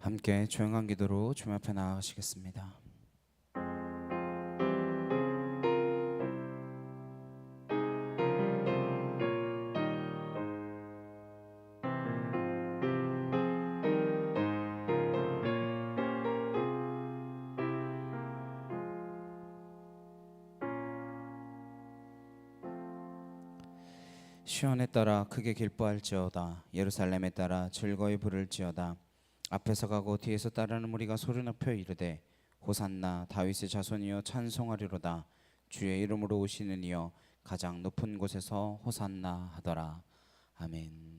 함께 조용한 기도로 주님 앞에 나아가시겠습니다. 시온에 따라 크게 기뻐할지어다. 예루살렘에 따라 즐거이 부를지어다. 앞에서 가고 뒤에서 따르는 무리가 소리 높여 이르되 호산나 다윗의 자손이여 찬송하리로다. 주의 이름으로 오시는 이여 가장 높은 곳에서 호산나 하더라. 아멘.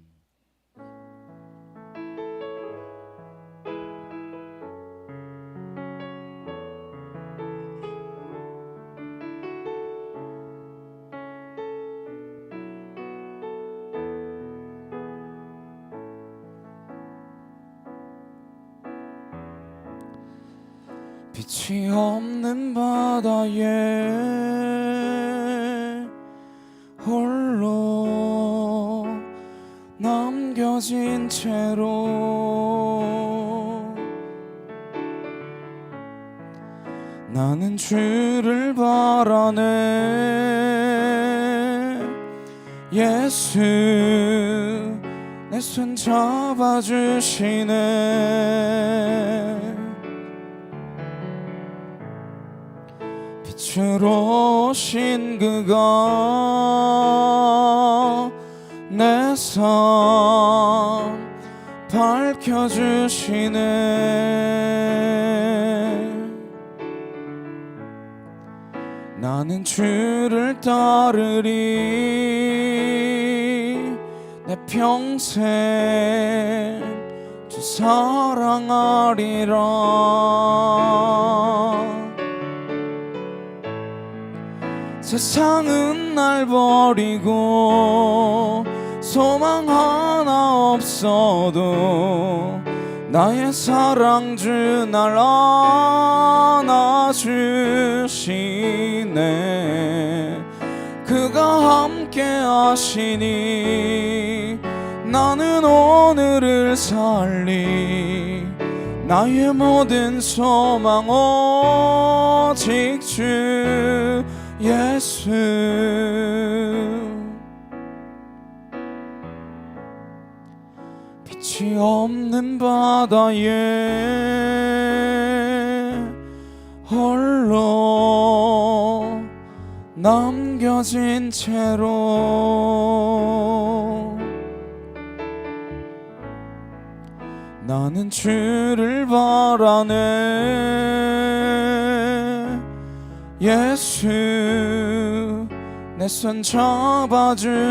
빛이 없는 바다에 홀로 남겨진 채로 나는 주를 바라네. 예수 내 손 잡아주시네. 빛으로 오신 그가 내 삶 밝혀주시네. 나는 주를 따르리. 내 평생 주 사랑하리라. 세상은 날 버리고 소망 하나 없어도 나의 사랑주 날 안아주시네. 그가 함께 하시니 나는 오늘을 살리. 나의 모든 소망 오직 주 예수. 빛이 없는 바다에 홀로 남겨진 채로 나는 주를 바라네. 예수 내 손 잡아주시네.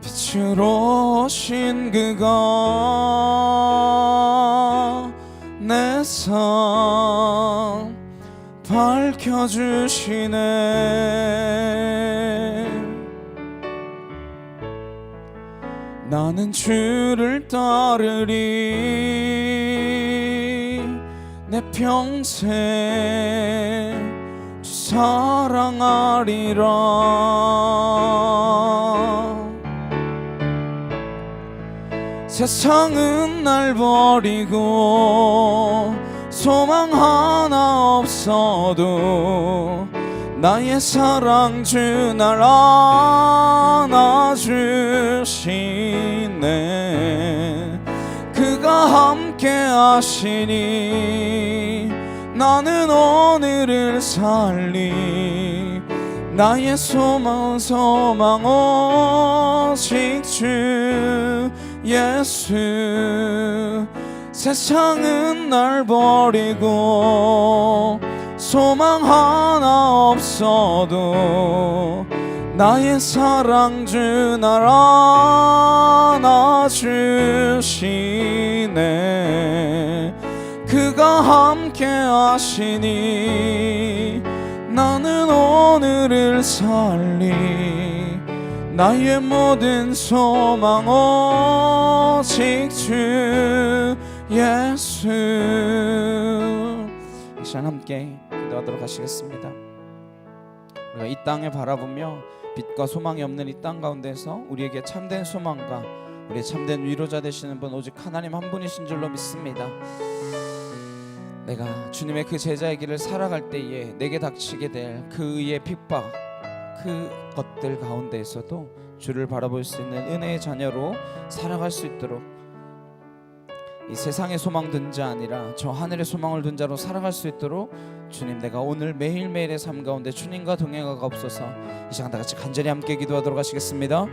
빛으로 오신 그가 내 삶 밝혀주시네. 나는 주를 따르리. 내 평생 주 사랑하리라. 세상은 날 버리고 소망 하나 없어도 나의 사랑주 날 안아주시네. 그가 함께 하시니 나는 오늘을 살리. 나의 소망 오직 주 예수. 세상은 날 버리고 소망 하나 없어도 나의 사랑주 날 안아주시네. 그가 함께 하시니 나는 오늘을 살리. 나의 모든 소망 오직 주 예수. 이 시간 함께 기도하도록 하시겠습니다. 우리가 이 땅을 바라보며 빛과 소망이 없는 이 땅 가운데서 우리에게 참된 소망과 우리의 참된 위로자 되시는 분 오직 하나님 한 분이신 줄로 믿습니다. 내가 주님의 그 제자의 길을 살아갈 때에 내게 닥치게 될 그 의의 핍박, 그 것들 가운데에서도 주를 바라볼 수 있는 은혜의 자녀로 살아갈 수 있도록 이 세상의 소망 둔 자 아니라 저 하늘의 소망을 둔 자로 살아갈 수 있도록 주님, 내가 오늘 매일매일의 삶 가운데 주님과 동행하옵소서. 이 시간 다 같이 간절히 함께 기도하도록 하시겠습니다.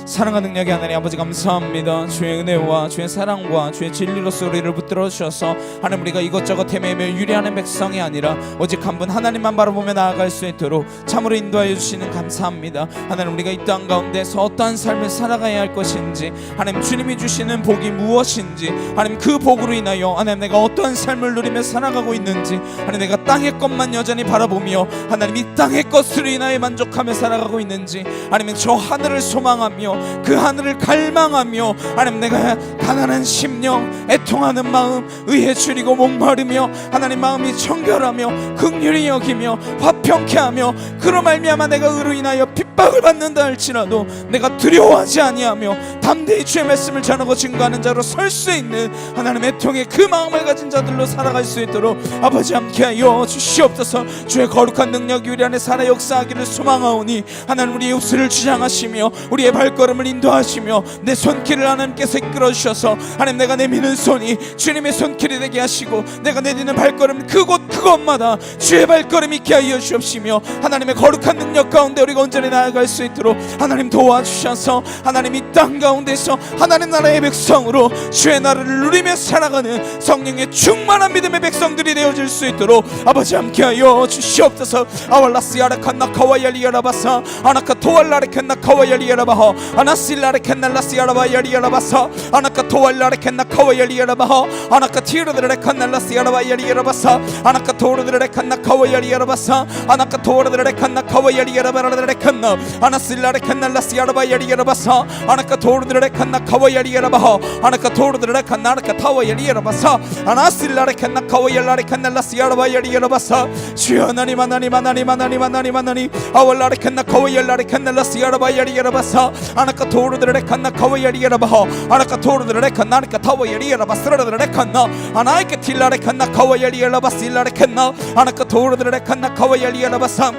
사랑과 능력의 하나님 아버지 감사합니다. 주의 은혜와 주의 사랑과 주의 진리로서 우리를 붙들어 주셔서 하나님, 우리가 이것저것 헤매며 유리하는 백성이 아니라 오직 한 분 하나님만 바라보며 나아갈 수 있도록 참으로 인도하여 주시는 감사합니다. 하나님, 우리가 이 땅 가운데서 어떠한 삶을 살아가야 할 것인지, 하나님 주님이 주시는 복이 무엇인지, 하나님 그 복으로 인하여 하나님 내가 어떠한 삶을 누리며 살아가고 있는지, 하나님 내가 땅의 것만 여전히 바라보며 하나님 이 땅의 것으로 인하여 만족하며 살아가고 있는지, 아니면 저 하늘을 소망하며 그 하늘을 갈망하며 하나님 내가 가난한 심령, 애통하는 마음, 의에 줄이고 목마르며 하나님 마음이 청결하며 긍휼히 여기며 화평케 하며 그로 말미암아 내가 의로 인하여 핍박을 받는다 할지라도 내가 두려워하지 아니하며 담대히 주의 말씀을 전하고 증거하는 자로 설 수 있는 하나님 애통의 그 마음을 가진 자들로 살아갈 수 있도록 아버지 함께하여 주시옵소서. 주의 거룩한 능력이 우리 안에 살아 역사하기를 소망하오니 하나님, 우리의 옷을 주장하시며 우리의 발걸음을 인도하시며 내 손길을 하나님께서 이끌어 주셔서 하나님, 내가 내미는 손이 주님의 손길이 되게 하시고 내가 내디는 발걸음 그곳마다 주의 발걸음이 있게 하여 주옵시며 하나님의 거룩한 능력 가운데 우리가 온전히 나아갈 수 있도록 하나님 도와주셔서 하나님 이 땅 가운데서 하나님 나라의 백성으로 주의 나라를 누리며 살아가는 성령의 충만한 믿음의 백성들이 되어질 수 있도록 아버지 함께하여 주시옵소서. 아왈라스야라칸나 카와얄리야라바사 아나카 토왈라레켄나 카와얄리야라바하 아나실라레켄날라스야라바얄리야라바사 아나카 토왈라레켄나 카와얄리야라바하 아나카 티르드레칸날라스야라바얄리야라바사 아나카 토르드레칸나 카와얄리야라바사 아나카 토르드레칸나 카와얄리야라바라레칸나 아나실라레켄날라스야라바얄리야라바사 아나카 토르드레칸나 카와얄리야라바하 아나카 토르드레칸나 아나카 타와얄리야라바사 아나실라레켄나 카와얄라레켄날라스야라바얄리야라바사 주여 하나님 하나님 하나님 하나님 하나님 하나님 아왈라레켄나 카와얄라레켄날라스야라바얄리야라바사 아나카 토르드레칸나 카와얄리야라바하 아나카 토르드레칸나 아나카 타와얄리야라바스라레칸나 아나이케 틸라레칸나 카와얄리야라바실라레칸나 아나카 토르드레칸나 카와얄리야라바사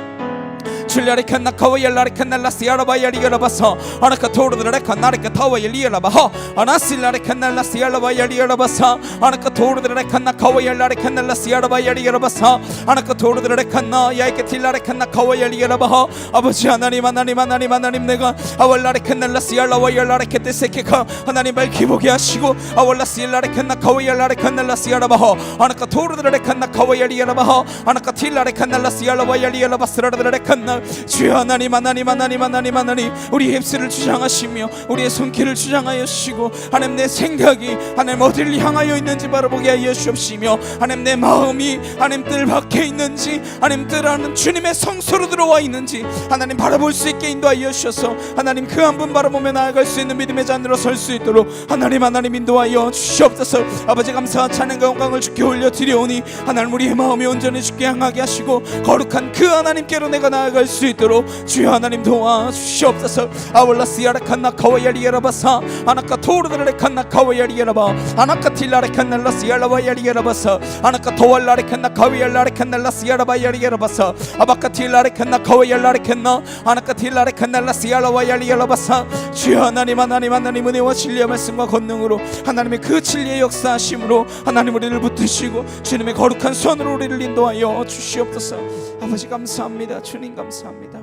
줄라레칸나 카와얄라레칸날라스야라바얄리야라바사 아나카 토르드레칸나레카 타와얄리야라바하 아나실라레칸날라스야라바얄리야라바사 아나카 토르드레칸나 카와얄라레칸날라스야라바얄리야라바사 아나카 토르드레칸나 야이케 틸라레칸나 카와얄리야라바하 아버지 하나님 하나님 하나님 하나님, 내가 아왈라레칸날라스야라바얄라레케테세케카 하나님 밝히 보게 하시고 아왈라스일라레칸나 카와얄라레칸날라스야라바하 아나카 토르드레칸나 카와얄리야라바하 아나카 틸라레칸날라스야라바얄리야라바스라레칸나 주여 하나님 하나님 하나님 하나님 하나님, 우리의 입술을 주장하시며 우리의 손길을 주장하여 주시고 하나님 내 생각이 하나님 어디를 향하여 있는지 바라보게 하여 주옵시며 하나님 내 마음이 하나님 뜰 밖에 있는지 하나님 뜰 안은 주님의 성소로 들어와 있는지 하나님 바라볼 수 있게 인도하여 주셔서 하나님 그 한 분 바라보며 나아갈 수 있는 믿음의 잔으로 설 수 있도록 하나님 하나님 인도하여 주시옵소서. 아버지 감사와 찬양과 영광을 주께 올려드리오니 하나님 우리의 마음이 온전히 주께 향하게 하시고 거룩한 그 하나님께로 내가 나아갈 수 있도록 주여 하나님 도와주시옵소서. 아월라스야라칸나 카와얄리야라바사 아나카 토르드레칸나 카와얄리야라바 아나카 틸라레칸날라스야라바얄리야라바사 아나카 토왈라레칸나 카와얄라레칸날라스야라바얄리야라바사 아바카 틸라레칸나 카와얄라레칸나 아나카 틸라레칸날라스야라바얄리야라바사 주여 하나님 하나님 하나님, 은혜와 진리의 말씀과 권능으로 하나님의 그 진리의 역사하심으로 하나님 우리를 붙드시고 주님의 거룩한 손으로 우리를 인도하여 주시옵소서. 아버지 감사합니다. 주님 감사합니다.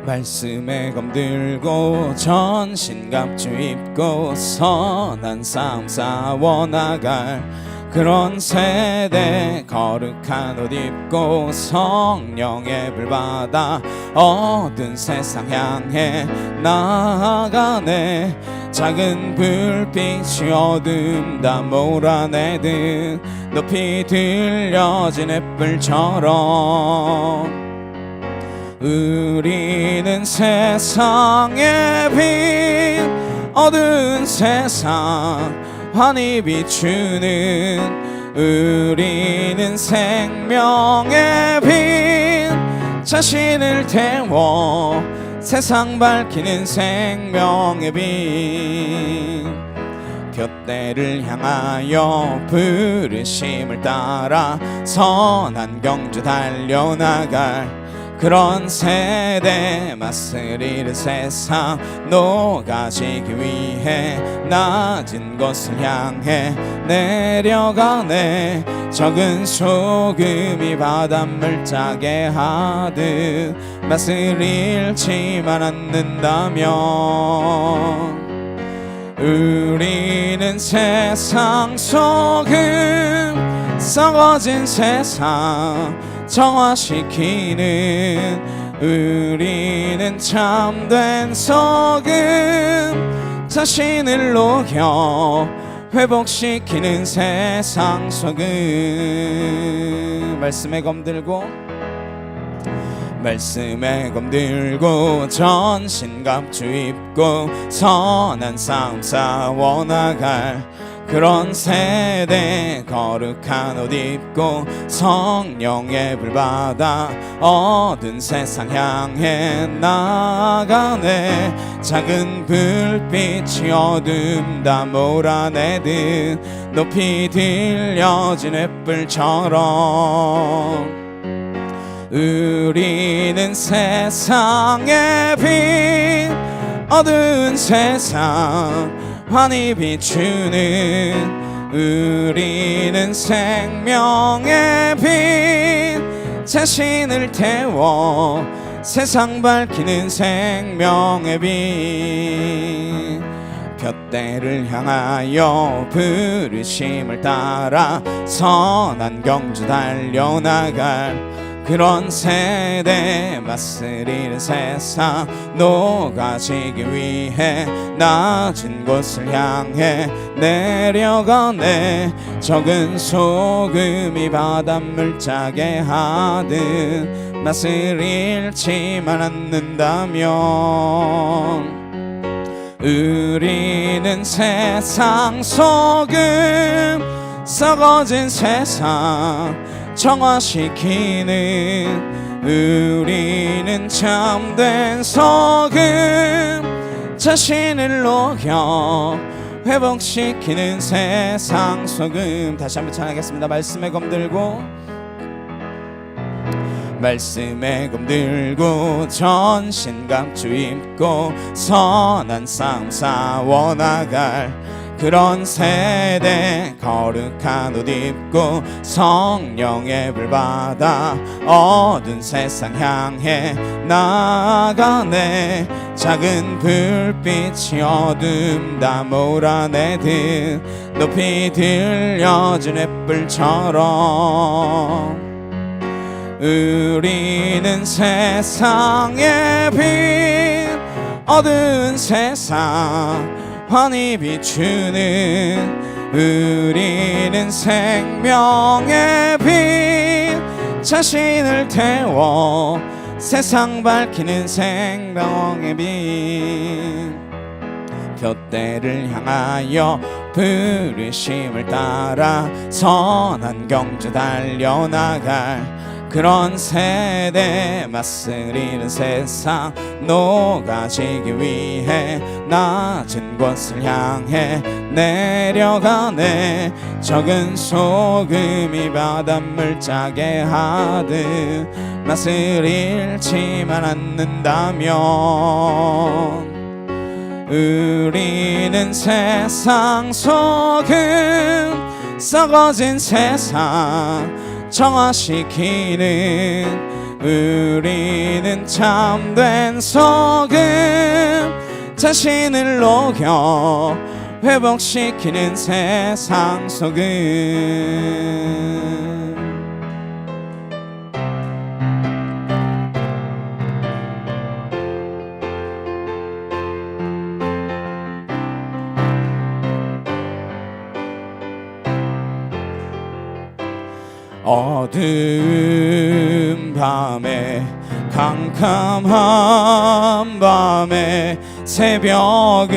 말씀에 검들고 전신갑주 입고 선한 싸움 싸워나갈 그런 세대 거룩한 옷 입고 성령의 불 받아 어두운 세상 향해 나아가네. 작은 불빛이 어둠 다 몰아내듯 높이 들려진 햇불처럼 우리는 세상의 빛, 어두운 세상 환히 비추는 우리는 생명의 빛, 자신을 태워 세상 밝히는 생명의 빛. 둯대를 향하여 부르심을 따라 선한 경주 달려나갈 그런 세대 맞서리는 세상 녹아지기 위해 낮은 곳을 향해 내려가네. 적은 소금이 바닷물 짜게 하듯 맛을 잃지만 않는다면 우리는 세상 소금 썩어진 세상 정화시키는 우리는 참된 소금 자신을 녹여 회복시키는 세상 소금. 말씀에 검들고 전신갑주 입고 선한 싸움 싸워나갈 그런 세대 거룩한 옷 입고 성령의 불 받아 어두운 세상 향해 나아가네. 작은 불빛이 어둠 다 몰아내듯 높이 들려진 햇불처럼 우리는 세상의 빛, 어두운 세상 환히 비추는 우리는 생명의 빛, 자신을 태워 세상 밝히는 생명의 빛. 둯대를 향하여 부르심을 따라 선한 경주 달려나갈 그런 세대 맞서리는 세상 녹아지기 위해 낮은 곳을 향해 내려가네. 적은 소금이 바닷물 짜게 하듯 맛을 잃지만 않는다면 우리는 세상 소금 썩어진 세상 정화시키는 우리는 참된 소금 자신을 녹여 회복시키는 세상 소금. 다시 한번 찬양하겠습니다. 말씀에 검들고 전신갑주 입고 선한 싸움 싸워나갈 그런 세대 거룩한 옷 입고 성령의 불 받아 어두운 세상 향해 나아가네. 작은 불빛이 어둠 다 몰아내듯 높이 들려진 햇불처럼 우리는 세상의 빛, 어두운 세상 환히 비추는 우리는 생명의 빛, 자신을 태워 세상 밝히는 생명의 빛. 둯대를 향하여 부르심을 따라 선한 경주 달려나갈 그런 세대 맞서리는 세상 녹아지기 위해 낮은 곳을 향해 내려가네. 적은 소금이 바닷물 짜게 하듯 맛을 잃지만 않는다면 우리는 세상 소금 썩어진 세상 정화시키는 우리는 참된 소금 자신을 녹여 회복시키는 세상 속은 어두운 밤에 캄캄한 밤에 새벽을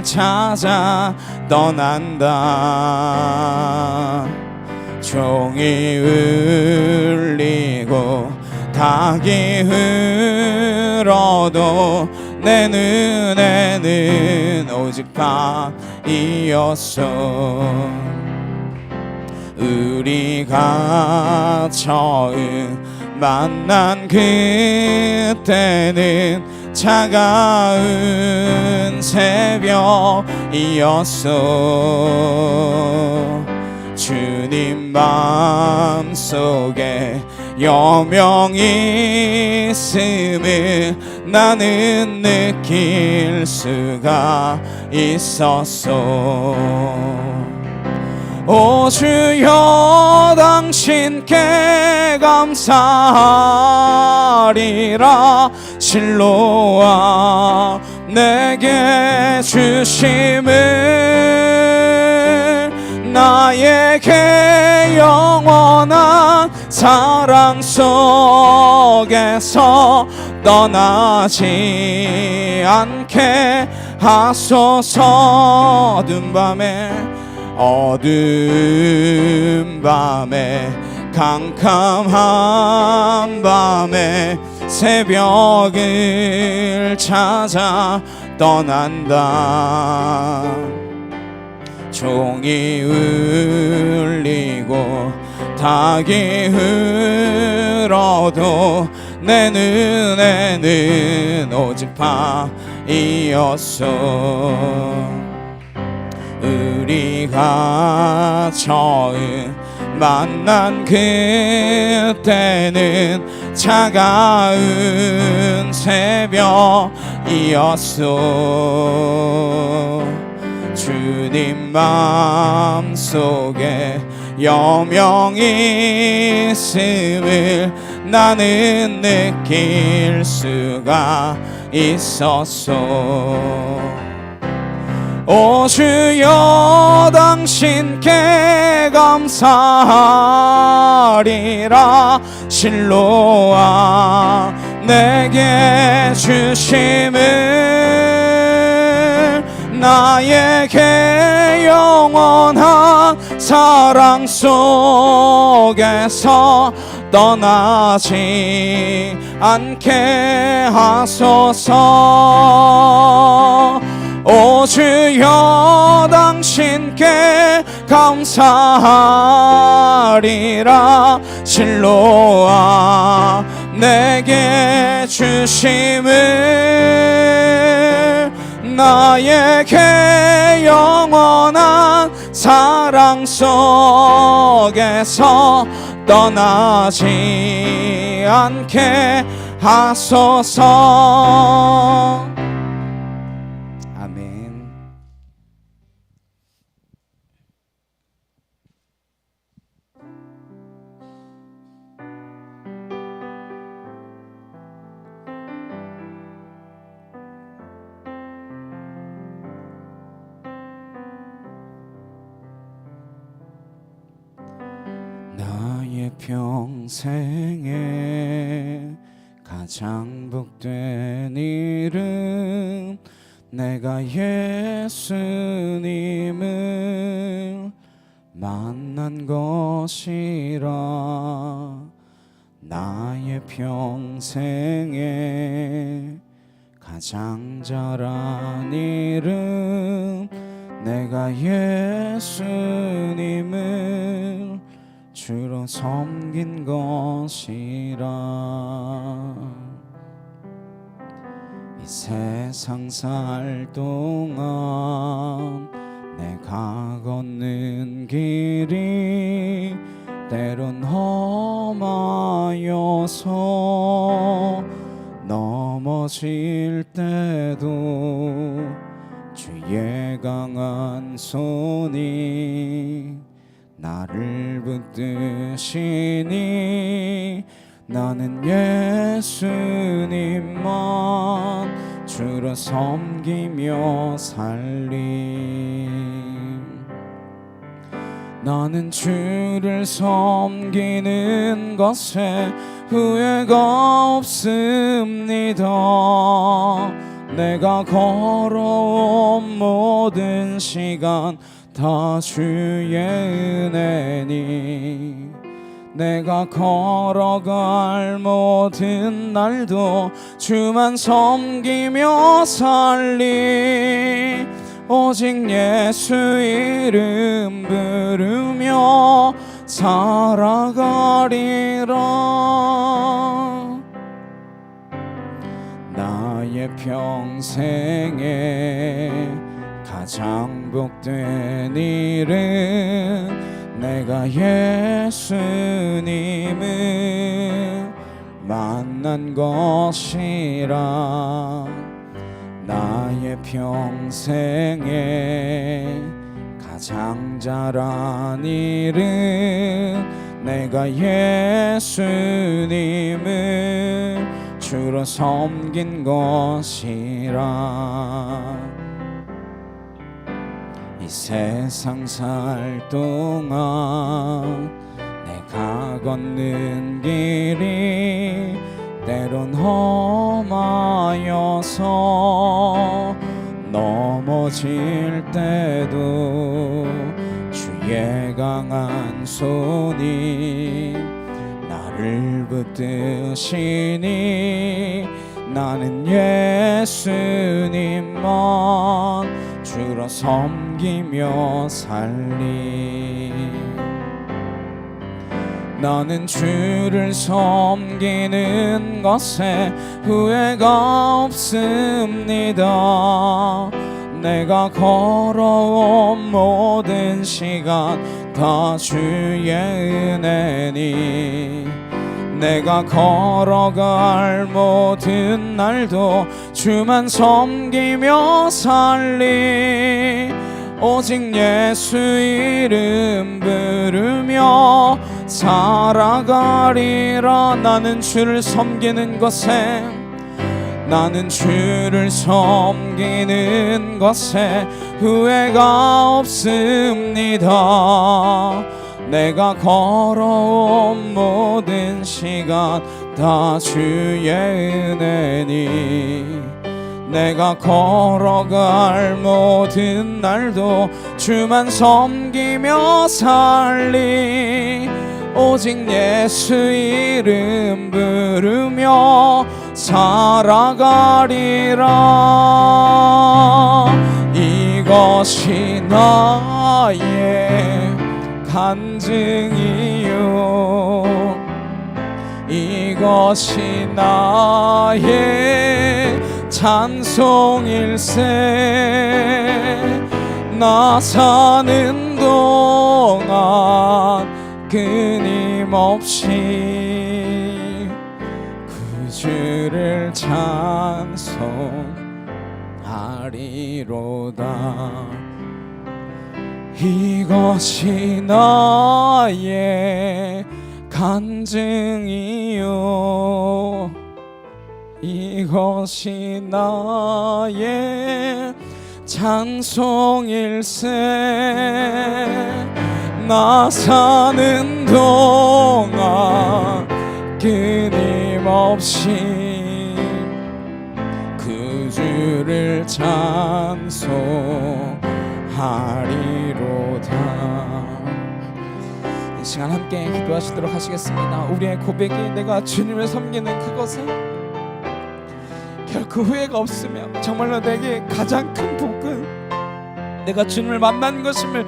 찾아 떠난다. 종이 울리고 닭이 울어도 내 눈에는 오직 밤이었어. 우리가 처음 만난 그때는 차가운 새벽이었어. 주님 마음속에 여명이 있음을 나는 느낄 수가 있었어. 오 주여 당신께 감사하리라. 실로와 내게 주심을 나에게 영원한 사랑 속에서 떠나지 않게 하소서. 어두운 밤에 캄캄한 밤에 새벽을 찾아 떠난다. 종이 울리고 닭이 울어도 내 눈에는 오직 밤이었어. 우리가 처음 만난 그때는 차가운 새벽이었어. 주님 마음속에 여명이 있음을 나는 느낄 수가 있었어. 오 주여 당신께 감사하리라. 실로와 내게 주심을 나에게 영원한 사랑 속에서 떠나지 않게 하소서. 오 주여 당신께 감사하리라. 실로와 내게 주심을 나에게 영원한 사랑 속에서 떠나지 않게 하소서. 나의 평생에 가장 복된 일은 내가 예수님을 만난 것이라. 나의 평생에 가장 잘한 일은 내가 예수님을 주로 섬긴 것이라. 이 세상 살 동안 내가 걷는 길이 때론 험하여서 넘어질 때도 주의 강한 손이 나를 붙드시니 나는 예수님만 주로 섬기며 살림. 나는 주를 섬기는 것에 후회가 없습니다. 내가 걸어온 모든 시간 다 주의 은혜니, 내가 걸어갈 모든 날도 주만 섬기며 살리. 오직 예수 이름 부르며 살아가리라. 나의 평생에 가장 복된 일은 내가 예수님을 만난 것이라. 나의 평생에 가장 잘한 일은 내가 예수님을 주로 섬긴 것이라. 이 세상 살 동안 내가 걷는 길이 때론 험하여서 넘어질 때도 주의 강한 손이 나를 붙드시니 나는 예수님만 주로 섬기며 살리. 나는 주를 섬기는 것에 후회가 없습니다. 내가 걸어온 모든 시간 다 주의 은혜니, 내가 걸어갈 모든 날도 주만 섬기며 살리. 오직 예수 이름 부르며 살아가리라. 나는 주를 섬기는 것에, 나는 주를 섬기는 것에 후회가 없습니다. 내가 걸어온 모든 시간 다 주의 은혜니, 내가 걸어갈 모든 날도 주만 섬기며 살리. 오직 예수 이름 부르며 살아가리라. 이것이 나의 간증이요, 이것이 나의 찬송일세. 나 사는 동안 끊임없이 그 주를 찬송하리로다. 이것이 나의 간증이요, 이것이 나의 찬송일세. 나 사는 동안 끊임없이 그 주를 찬송하리로다. 이 시간 함께 기도하시도록 하시겠습니다. 우리의 고백이 내가 주님을 섬기는 그것에 결코 후회가 없으며 정말로 내게 가장 큰 복은 내가 주님을 만난 것임을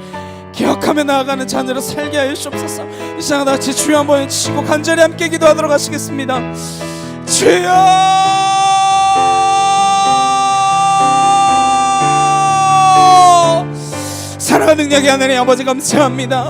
기억하며 나아가는 자녀로 살게 하여 주옵소서. 이 시간 같이 주여 한번 외치시고 간절히 함께 기도하도록 하시겠습니다. 주여, 사랑하는 놀라운 능력이 하나님 아버지 감사합니다.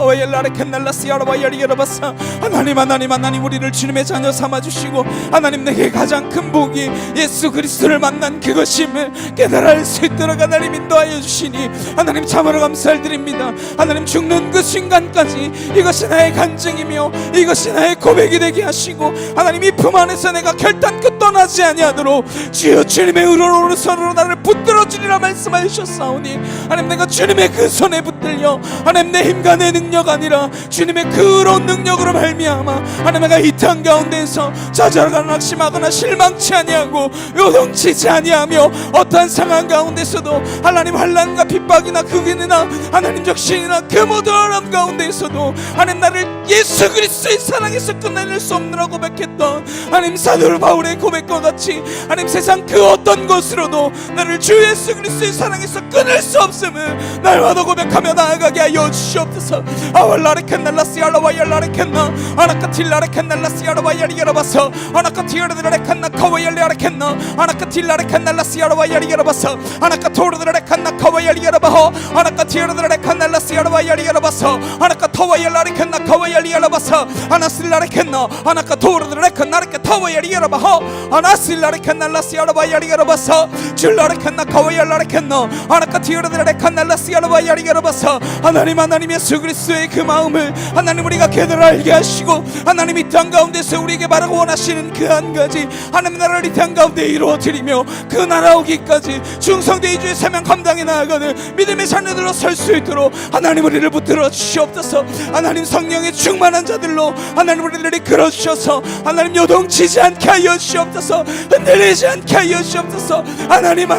하나님 우리를 주님의 자녀 삼아주시고 하나님 내게 가장 큰 복이 예수 그리스도를 만난 그것임을 깨달을 수 있도록 하나님 인도하여 주시니 하나님 참으로 감사를 드립니다. 하나님 죽는 그 순간까지 이것이 나의 간증이며 이것이 나의 고백이 되게 하시고 하나님 이 품 안에서 내가 결단코 떠나지 아니하도록 주여 주님의 의로운 오른손으로 나를 붙들어 주리라 말씀하여 주셨사오니 하나님 내가 주님의 그 손에 붙들려 하나님 내 힘과 내 능력 아니라 주님의 그 의로운 능력으로 말미암아 하나님 내가 이 땅 가운데에서 좌절하거나 낙심하거나 실망치 아니하고 요동치지 아니하며 어떠한 상황 가운데서도 하나님 환난과 핍박이나 극인이나 하나님적 신이나 그 모든 어려움 가운데에서도 하나님 나를 예수 그리스도의 사랑에서 끝내낼 수 없느라고 고백했던 하나님 사도 바울의 고백과 같이 하나님 세상 그 어떤 것으로도 나를 주 예수 그리스도의 사랑에서 끊을 수 없음을 날마다 고백하며 나아가게 하여 주시옵소서. 아왈라레켄날라시알라와얄라레켄나 아나카틸라레켄날라시알라와얄리게라바서 아나카티르드레켄나 카와얄리아레켄나 아나카틸라레켄날라시알라와얄리게라바서 아나카토르드레켄나 카와얄리게라바호 아나카티르드레켄날라시알라와얄리게라바서 아나카토와얄라레켄나 카와얄리게라바서 아나실라레켄나 아나카토르드레켄나레케 타와얄리게라바호 아나실라레켄날라시알라와얄리게라바서 줄라레켄나 카와얄라레켄나 아나카티르드레켄날라시알라와얄리게라바서 하나님 예수 그리스도의 그 마음을 하나님 우리가 걔들 알게 하시고 하나님 이 땅 가운데서 우리에게 바라고 원하시는 그 한 가지 하나님 나라를 이 땅 가운데 이루어드리며 그 나라 오기까지 중성대의주의 사명 감당해 나아가는 믿음의 자녀들로 설 수 있도록 하나님 우리를 붙들어 주시옵소서. 하나님 성령의 충만한 자들로 하나님 우리들을 이끌어 주셔서 하나님 요동치지 않게 하여 주시옵소서. 흔들리지 않게 하여 주시옵소서. 하나님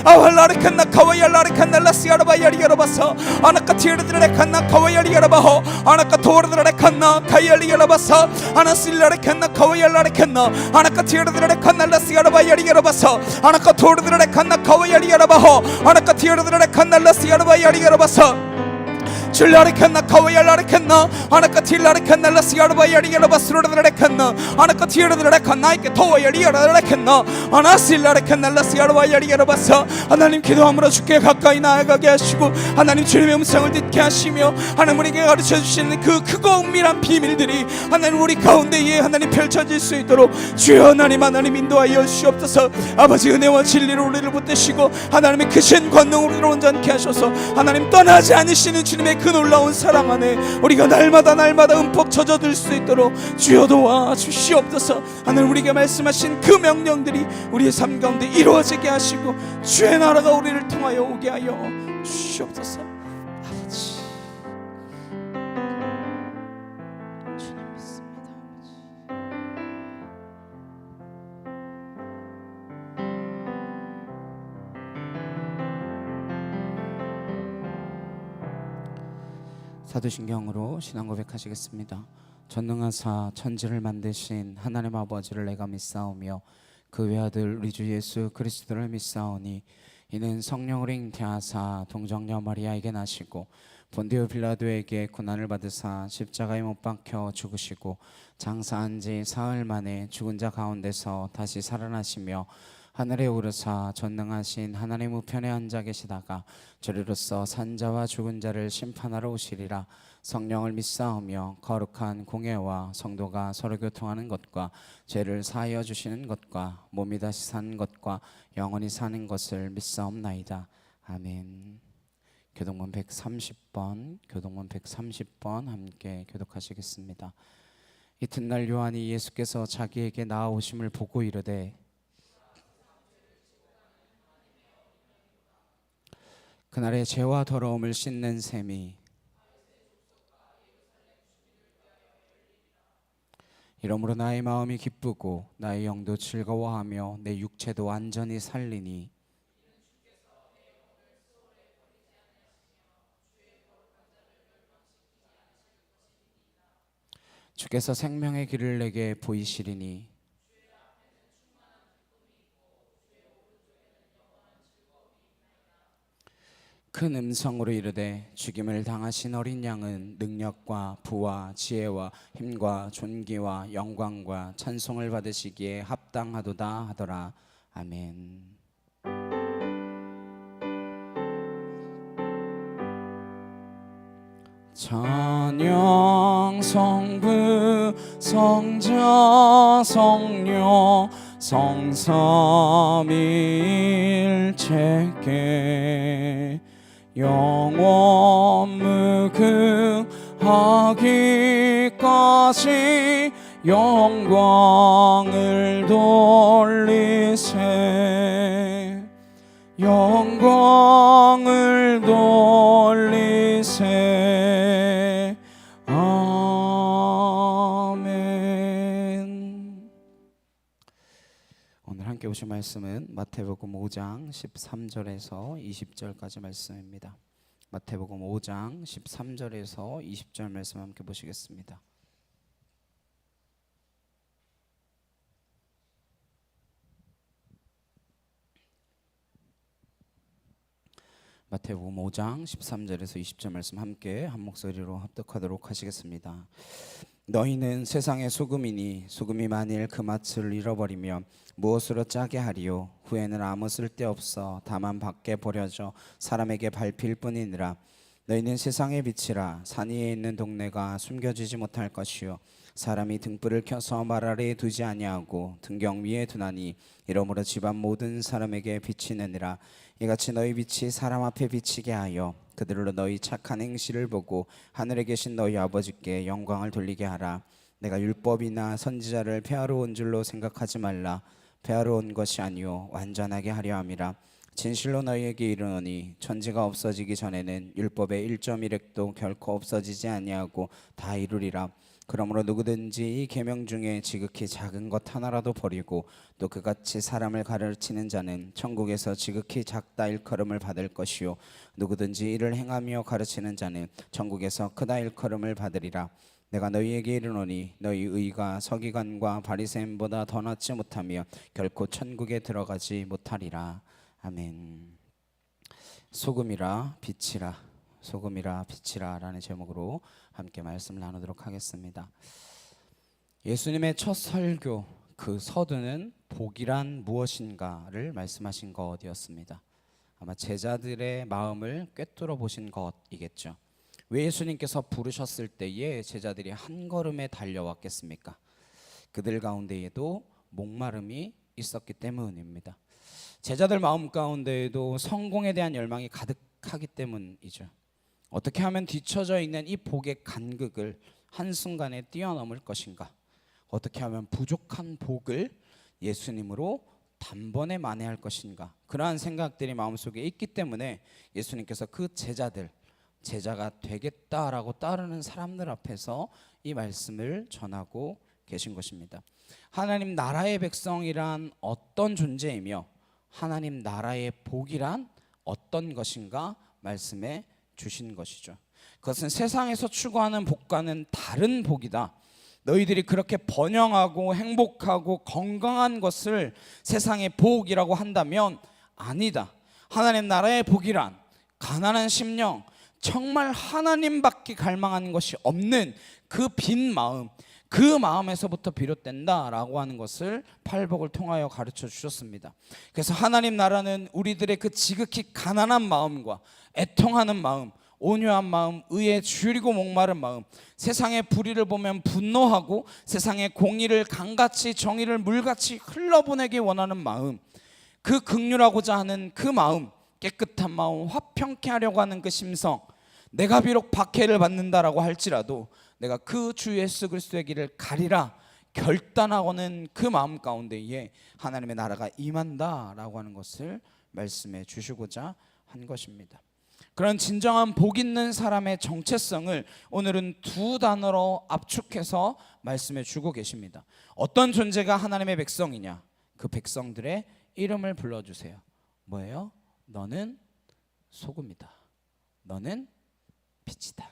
아왈라레칸나 카와얄라레칸날라시아라바야리가라바서 아나카티르드레칸나 카와얄리가라바호 아나카토르드레칸나 카얄리가라바서 아나실라레칸나 카와얄라레칸나 아나카티르드레칸날라시아라바야리가라바서 아나카토르드레칸나 카와얄리가라바호 아나카티르드레칸날라시아라바야리가라바서 줄라레칸나 카와얄라레칸나 아나카틸라레칸날라시아라바야리가라바스로르드레칸나 아나카티르드레칸나 이케 토와얄리아라레칸나 아나실라레칸날라시아라바야리가라바서 하나님 기도함으로 주께 가까이 나아가게 하시고 하나님 주님의 음성을 듣게 하시며 하나님 우리에게 가르쳐 주시는 그 크고 은밀한 비밀들이 하나님 우리 가운데에 하나님 펼쳐질 수 있도록 주여 하나님 인도하여 주시옵소서. 아버지 은혜와 진리로 우리를 붙드시고 하나님의 크신 권능으로 우리를 온전케 하셔서 하나님 떠나지 않으시는 주님의 그 놀라운 사랑 안에 우리가 날마다 흠뻑 젖어들 수 있도록 주여 도와주시옵소서. 하나님 우리에게 말씀하신 그 명령들이 우리의 삶 가운데 이루어지게 하시고 주의 나라가 우리를 통하여 오게 하여 주시옵소서. 아버지 주님 믿습니다. 사도신경으로 신앙 고백하시겠습니다. 전능하사 천지를 만드신 하나님 아버지를 내가 믿사오며 그 외아들 우리 주 예수 그리스도를 믿사오니 이는 성령을 잉태하사 동정녀 마리아에게 나시고 본디오 빌라도에게 고난을 받으사 십자가에 못 박혀 죽으시고 장사한 지 사흘 만에 죽은 자 가운데서 다시 살아나시며 하늘에 오르사 전능하신 하나님 우편에 앉아 계시다가 저리로서 산자와 죽은 자를 심판하러 오시리라. 성령을 믿사오며 거룩한 공예와 성도가 서로 교통하는 것과 죄를 사하여 주시는 것과 몸이 다시 사는 것과 영원히 사는 것을 믿사옵나이다. 아멘. 교동문 130번 함께 교독하시겠습니다. 이튿날 요한이 예수께서 자기에게 나아오심을 보고 이르되 그날의 죄와 더러움을 씻는 셈이 이러므로 나의 마음이 기쁘고 나의 영도 즐거워하며 내 육체도 완전히 살리니 주께서 생명의 길을 내게 보이시리니 큰 음성으로 이르되 죽임을 당하신 어린 양은 능력과 부와 지혜와 힘과 존귀와 영광과 찬송을 받으시기에 합당하도다 하더라. 아멘. 찬양 성부 성자 성령 성삼일체께 영원 무궁하기까지 영광을 돌리세 영광을 돌리세 아멘. 오늘 함께 보실 말씀은 마태복음 5장 13절에서 20절까지 말씀입니다. 마태복음 5장 13절에서 20절 말씀 함께 보시겠습니다. 마태복음 5장 13절에서 20절 말씀 함께 한 목소리로 합독하도록 하시겠습니다. 너희는 세상의 소금이니 소금이 만일 그 맛을 잃어버리면 무엇으로 짜게 하리요? 후에는 아무 쓸데없어 다만 밖에 버려져 사람에게 밟힐 뿐이니라. 너희는 세상의 빛이라. 산 위에 있는 동네가 숨겨지지 못할 것이요 사람이 등불을 켜서 말 아래에 두지 아니하고 등경 위에 두나니 이러므로 집안 모든 사람에게 빛이 내니라. 이같이 너희 빛이 사람 앞에 비치게 하여 그들로 너희 착한 행실을 보고 하늘에 계신 너희 아버지께 영광을 돌리게 하라. 내가 율법이나 선지자를 폐하러 온 줄로 생각하지 말라. 폐하러 온 것이 아니요 완전하게 하려 함이라. 진실로 너희에게 이르노니 천지가 없어지기 전에는 율법의 1.1획도 결코 없어지지 아니하고 다 이루리라. 그러므로 누구든지 이 계명 중에 지극히 작은 것 하나라도 버리고 또 그같이 사람을 가르치는 자는 천국에서 지극히 작다 일컬음을 받을 것이요 누구든지 이를 행하며 가르치는 자는 천국에서 크다 일컬음을 받으리라. 내가 너희에게 이르노니 너희 의가 서기관과 바리새인보다 더 낫지 못하며 결코 천국에 들어가지 못하리라. 아멘. 소금이라 빛이라 소금이라 빛이라 라는 제목으로 함께 말씀을 나누도록 하겠습니다. 예수님의 첫 설교 그 서두는 복이란 무엇인가를 말씀하신 것이었습니다. 아마 제자들의 마음을 꿰뚫어 보신 것이겠죠. 왜 예수님께서 부르셨을 때에 제자들이 한 걸음에 달려왔겠습니까? 그들 가운데에도 목마름이 있었기 때문입니다. 제자들 마음 가운데에도 성공에 대한 열망이 가득하기 때문이죠. 어떻게 하면 뒤처져 있는 이 복의 간극을 한순간에 뛰어넘을 것인가? 어떻게 하면 부족한 복을 예수님으로 단번에 만회할 것인가? 그러한 생각들이 마음속에 있기 때문에 예수님께서 그 제자가 되겠다라고 따르는 사람들 앞에서 이 말씀을 전하고 계신 것입니다. 하나님 나라의 백성이란 어떤 존재이며 하나님 나라의 복이란 어떤 것인가 말씀해 주신 것이죠. 그것은 세상에서 추구하는 복과는 다른 복이다. 너희들이 그렇게 번영하고 행복하고 건강한 것을 세상의 복이라고 한다면 아니다. 하나님 나라의 복이란 가난한 심령, 정말 하나님밖에 갈망하는 것이 없는 그 빈 마음, 그 마음에서부터 비롯된다라고 하는 것을 팔복을 통하여 가르쳐 주셨습니다. 그래서 하나님 나라는 우리들의 그 지극히 가난한 마음과 애통하는 마음, 온유한 마음, 의에 줄이고 목마른 마음, 세상의 불의를 보면 분노하고 세상의 공의를 강같이 정의를 물같이 흘러보내기 원하는 마음, 그 긍휼하고자 하는 그 마음, 깨끗한 마음, 화평케 하려고 하는 그 심성, 내가 비록 박해를 받는다라고 할지라도 내가 그 주 예수 그리스도의 길을 가리라 결단하고는 그 마음 가운데에 하나님의 나라가 임한다라고 하는 것을 말씀해 주시고자 한 것입니다. 그런 진정한 복 있는 사람의 정체성을 오늘은 두 단어로 압축해서 말씀해 주고 계십니다. 어떤 존재가 하나님의 백성이냐? 그 백성들의 이름을 불러주세요. 뭐예요? 너는 소금이다. 너는 빛이다.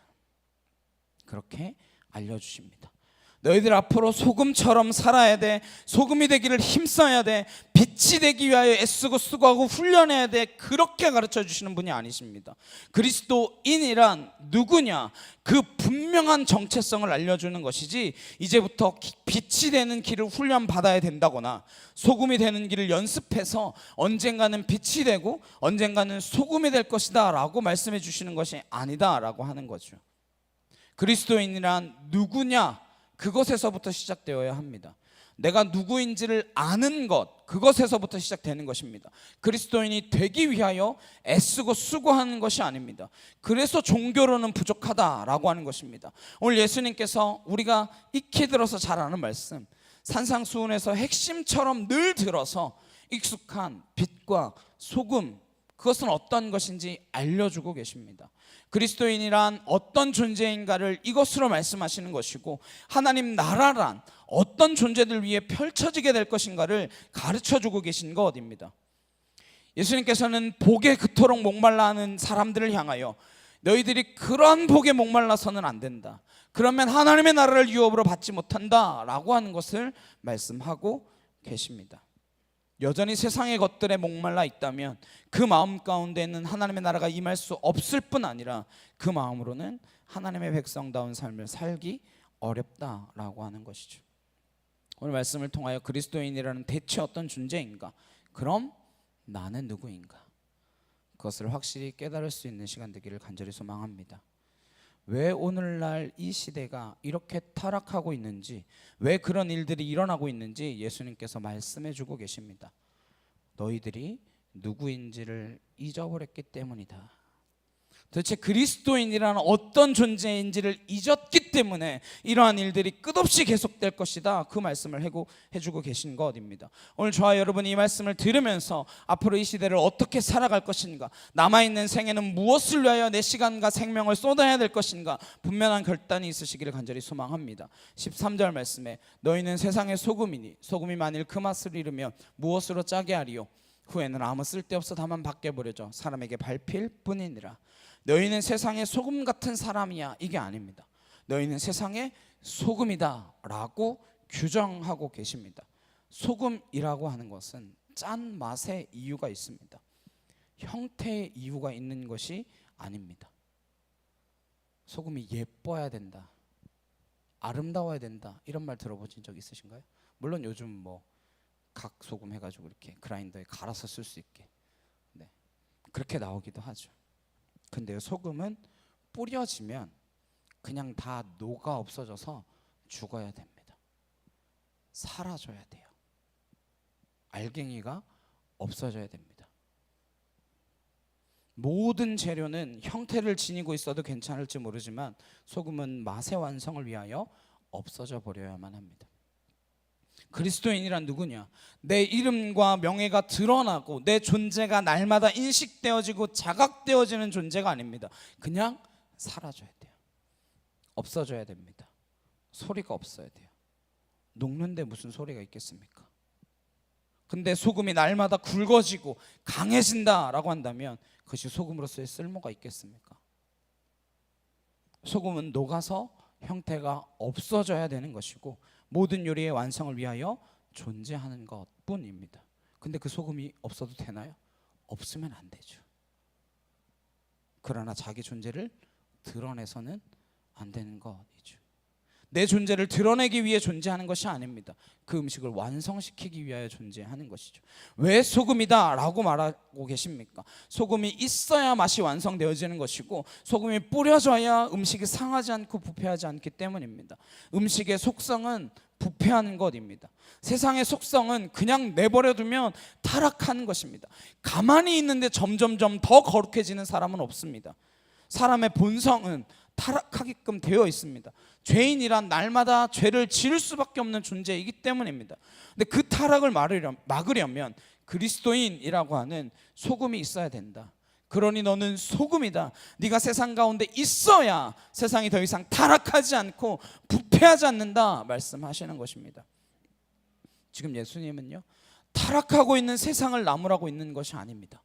그렇게 알려주십니다. 너희들 앞으로 소금처럼 살아야 돼. 소금이 되기를 힘써야 돼. 빛이 되기 위하여 애쓰고 수고하고 훈련해야 돼. 그렇게 가르쳐 주시는 분이 아니십니다. 그리스도인이란 누구냐? 그 분명한 정체성을 알려주는 것이지 이제부터 빛이 되는 길을 훈련받아야 된다거나 소금이 되는 길을 연습해서 언젠가는 빛이 되고 언젠가는 소금이 될 것이다 라고 말씀해 주시는 것이 아니다 라고 하는 거죠. 그리스도인이란 누구냐? 그것에서부터 시작되어야 합니다. 내가 누구인지를 아는 것, 그것에서부터 시작되는 것입니다. 그리스도인이 되기 위하여 애쓰고 수고하는 것이 아닙니다. 그래서 종교로는 부족하다라고 하는 것입니다. 오늘 예수님께서 우리가 익히 들어서 잘 아는 말씀, 산상수훈에서 핵심처럼 늘 들어서 익숙한 빛과 소금, 그것은 어떤 것인지 알려주고 계십니다. 그리스도인이란 어떤 존재인가를 이것으로 말씀하시는 것이고, 하나님 나라란 어떤 존재들 위해 펼쳐지게 될 것인가를 가르쳐주고 계신 것입니다. 예수님께서는 복에 그토록 목말라 하는 사람들을 향하여 너희들이 그런 복에 목말라서는 안 된다, 그러면 하나님의 나라를 유업으로 받지 못한다 라고 하는 것을 말씀하고 계십니다. 여전히 세상의 것들에 목말라 있다면 그 마음 가운데는 하나님의 나라가 임할 수 없을 뿐 아니라 그 마음으로는 하나님의 백성다운 삶을 살기 어렵다라고 하는 것이죠. 오늘 말씀을 통하여 그리스도인이라는 대체 어떤 존재인가, 그럼 나는 누구인가, 그것을 확실히 깨달을 수 있는 시간 되기를 간절히 소망합니다. 왜 오늘날 이 시대가 이렇게 타락하고 있는지, 왜 그런 일들이 일어나고 있는지 예수님께서 말씀해 주고 계십니다. 너희들이 누구인지를 잊어버렸기 때문이다. 도대체 그리스도인이라는 어떤 존재인지를 잊었기 때문에 이러한 일들이 끝없이 계속될 것이다, 그 말씀을 해주고 계신 것입니다. 오늘 저와 여러분이 이 말씀을 들으면서 앞으로 이 시대를 어떻게 살아갈 것인가, 남아있는 생에는 무엇을 위하여 내 시간과 생명을 쏟아야 될 것인가, 분명한 결단이 있으시기를 간절히 소망합니다. 13절 말씀에 너희는 세상의 소금이니 소금이 만일 그 맛을 잃으면 무엇으로 짜게 하리요, 후에는 아무 쓸데없어 다만 밖에 버려져 사람에게 밟힐 뿐이니라. 너희는 세상의 소금 같은 사람이야, 이게 아닙니다. 너희는 세상의 소금이다 라고 규정하고 계십니다. 소금이라고 하는 것은 짠 맛의 이유가 있습니다. 형태의 이유가 있는 것이 아닙니다. 소금이 예뻐야 된다, 아름다워야 된다, 이런 말 들어보신 적 있으신가요? 물론 요즘 뭐 각소금 해가지고 이렇게 그라인더에 갈아서 쓸 수 있게, 네, 그렇게 나오기도 하죠. 근데 소금은 뿌려지면 그냥 다 녹아 없어져서 죽어야 됩니다. 사라져야 돼요. 알갱이가 없어져야 됩니다. 모든 재료는 형태를 지니고 있어도 괜찮을지 모르지만 소금은 맛의 완성을 위하여 없어져 버려야만 합니다. 그리스도인이란 누구냐? 내 이름과 명예가 드러나고 내 존재가 날마다 인식되어지고 자각되어지는 존재가 아닙니다. 그냥 사라져야 돼요. 없어져야 됩니다. 소리가 없어야 돼요. 녹는데 무슨 소리가 있겠습니까? 근데 소금이 날마다 굵어지고 강해진다라고 한다면 그것이 소금으로서의 쓸모가 있겠습니까? 소금은 녹아서 형태가 없어져야 되는 것이고 모든 요리의 완성을 위하여 존재하는 것뿐입니다. 근데 그 소금이 없어도 되나요? 없으면 안 되죠. 그러나 자기 존재를 드러내서는 안 되는 것이죠. 내 존재를 드러내기 위해 존재하는 것이 아닙니다. 그 음식을 완성시키기 위하여 존재하는 것이죠. 왜 소금이다 라고 말하고 계십니까? 소금이 있어야 맛이 완성되어지는 것이고 소금이 뿌려져야 음식이 상하지 않고 부패하지 않기 때문입니다. 음식의 속성은 부패하는 것입니다. 세상의 속성은 그냥 내버려두면 타락하는 것입니다. 가만히 있는데 점점점 더 거룩해지는 사람은 없습니다. 사람의 본성은 타락하게끔 되어 있습니다. 죄인이란 날마다 죄를 지을 수밖에 없는 존재이기 때문입니다. 근데 그 타락을 막으려면 그리스도인이라고 하는 소금이 있어야 된다. 그러니 너는 소금이다. 네가 세상 가운데 있어야 세상이 더 이상 타락하지 않고 부패하지 않는다 말씀하시는 것입니다. 지금 예수님은요, 타락하고 있는 세상을 나무라고 있는 것이 아닙니다.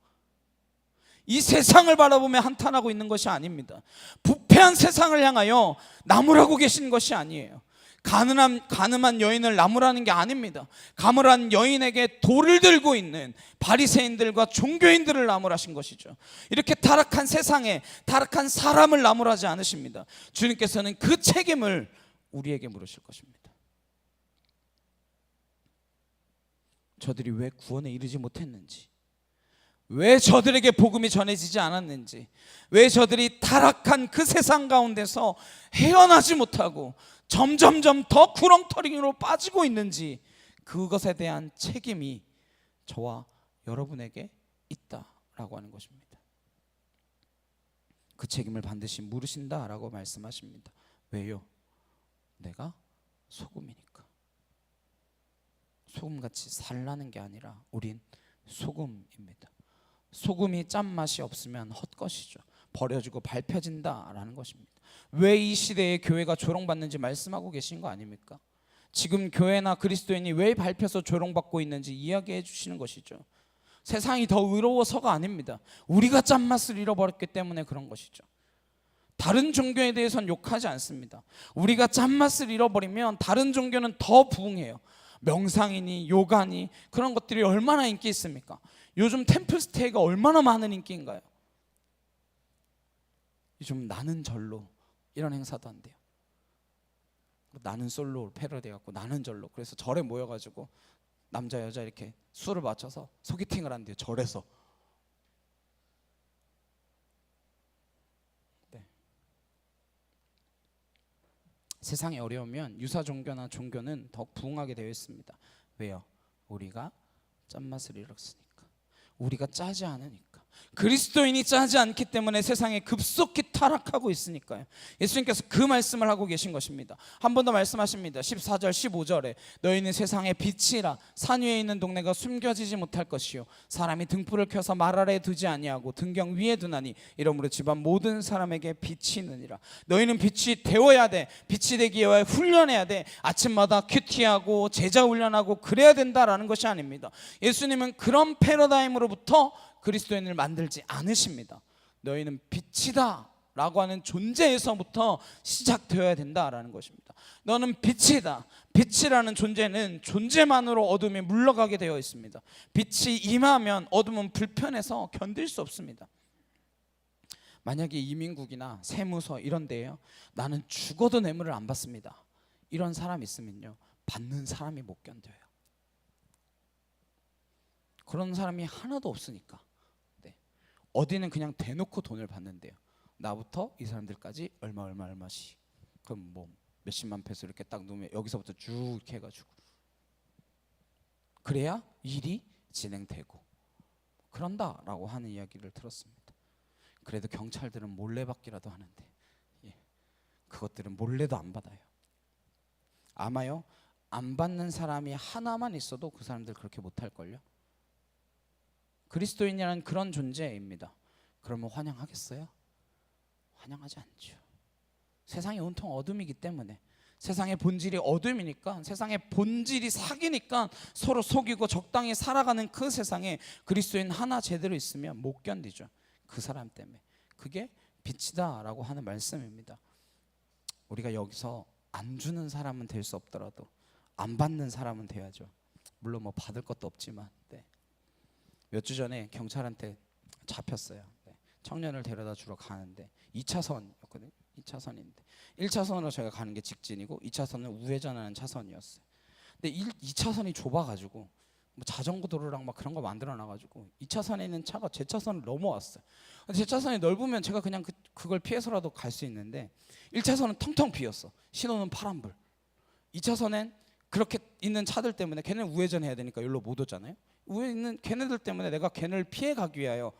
이 세상을 바라보며 한탄하고 있는 것이 아닙니다. 부패한 세상을 향하여 나무라고 계신 것이 아니에요. 가늠한 여인을 나무라는 게 아닙니다. 가물한 여인에게 돌을 들고 있는 바리새인들과 종교인들을 나무라신 것이죠. 이렇게 타락한 세상에 타락한 사람을 나무라지 않으십니다. 주님께서는 그 책임을 우리에게 물으실 것입니다. 저들이 왜 구원에 이르지 못했는지, 왜 저들에게 복음이 전해지지 않았는지, 왜 저들이 타락한 그 세상 가운데서 헤어나지 못하고 점점점 더 구렁텅이로 빠지고 있는지, 그것에 대한 책임이 저와 여러분에게 있다라고 하는 것입니다. 그 책임을 반드시 물으신다라고 말씀하십니다. 왜요? 내가 소금이니까. 소금같이 살라는 게 아니라 우린 소금입니다. 소금이 짠맛이 없으면 헛것이죠. 버려지고 밟혀진다라는 것입니다. 왜 이 시대에 교회가 조롱받는지 말씀하고 계신 거 아닙니까? 지금 교회나 그리스도인이 왜 밟혀서 조롱받고 있는지 이야기해 주시는 것이죠. 세상이 더 의로워서가 아닙니다. 우리가 짠맛을 잃어버렸기 때문에 그런 것이죠. 다른 종교에 대해서는 욕하지 않습니다. 우리가 짠맛을 잃어버리면 다른 종교는 더 부흥해요. 명상이니 요가니 그런 것들이 얼마나 인기 있습니까? 요즘 템플스테이가 얼마나 많은 인기인가요? 요즘 나는 절로 이런 행사도 한대요. 나는 솔로 패러디 갖고 나는 절로, 그래서 절에 모여가지고 남자 여자 이렇게 수를 맞춰서 소개팅을 한대요. 절에서. 네. 세상이 어려우면 유사 종교나 종교는 더욱 부흥하게 되어 있습니다. 왜요? 우리가 짠맛을 잃었으니까. 우리가 짜지 않으니까. 그리스도인이 짜지 않기 때문에 세상에 급속히 타락하고 있으니까요. 예수님께서 그 말씀을 하고 계신 것입니다. 한 번 더 말씀하십니다. 14절 15절에 너희는 세상의 빛이라. 산 위에 있는 동네가 숨겨지지 못할 것이요 사람이 등불을 켜서 말 아래에 두지 아니하고 등경 위에 두나니 이러므로 집안 모든 사람에게 빛이 있느니라. 너희는 빛이 되어야 돼. 빛이 되기 위해 훈련해야 돼. 아침마다 큐티하고 제자 훈련하고 그래야 된다라는 것이 아닙니다. 예수님은 그런 패러다임으로부터 그리스도인을 만들지 않으십니다. 너희는 빛이다 라고 하는 존재에서부터 시작되어야 된다라는 것입니다. 너는 빛이다. 빛이라는 존재는 존재만으로 어둠이 물러가게 되어 있습니다. 빛이 임하면 어둠은 불편해서 견딜 수 없습니다. 만약에 이민국이나 세무서 이런 데에요, 나는 죽어도 뇌물을 안 받습니다, 이런 사람 있으면요, 받는 사람이 못 견뎌요. 그런 사람이 하나도 없으니까. 어디는 그냥 대놓고 돈을 받는데요. 나부터 이 사람들까지 얼마씩. 그럼 뭐 몇십만 페소 이렇게 딱 놓으면 여기서부터 쭉 이렇게 해가지고 그래야 일이 진행되고 그런다라고 하는 이야기를 들었습니다. 그래도 경찰들은 몰래 받기라도 하는데 그것들은 몰래도 안 받아요. 아마요 안 받는 사람이 하나만 있어도 그 사람들 그렇게 못할걸요. 그리스도인이라는 그런 존재입니다. 그러면 환영하겠어요? 환영하지 않죠. 세상이 온통 어둠이기 때문에, 세상의 본질이 어둠이니까, 세상의 본질이 사기니까 서로 속이고 적당히 살아가는 그 세상에 그리스도인 하나 제대로 있으면 못 견디죠. 그 사람 때문에. 그게 빛이다 라고 하는 말씀입니다. 우리가 여기서 안 주는 사람은 될 수 없더라도 안 받는 사람은 돼야죠. 물론 뭐 받을 것도 없지만. 몇 주 전에 경찰한테 잡혔어요. 청년을 데려다 주러 가는데 2차선이었거든요. 2차선인데 1차선으로 제가 가는 게 직진이고 2차선은 우회전하는 차선이었어요. 근데 2차선이 좁아가지고 뭐 자전거 도로랑 막 그런 거 만들어놔가지고 2차선에 있는 차가 제 차선을 넘어왔어요. 제 차선이 넓으면 제가 그냥 그걸 피해서라도 갈 수 있는데 1차선은 텅텅 비었어. 신호는 파란불. 2차선엔 그렇게 있는 차들 때문에 걔네는 우회전해야 되니까 여기로 못 오잖아요. 위에 있는 걔네들 때문에 내가 걔네를 피해 가기 위하여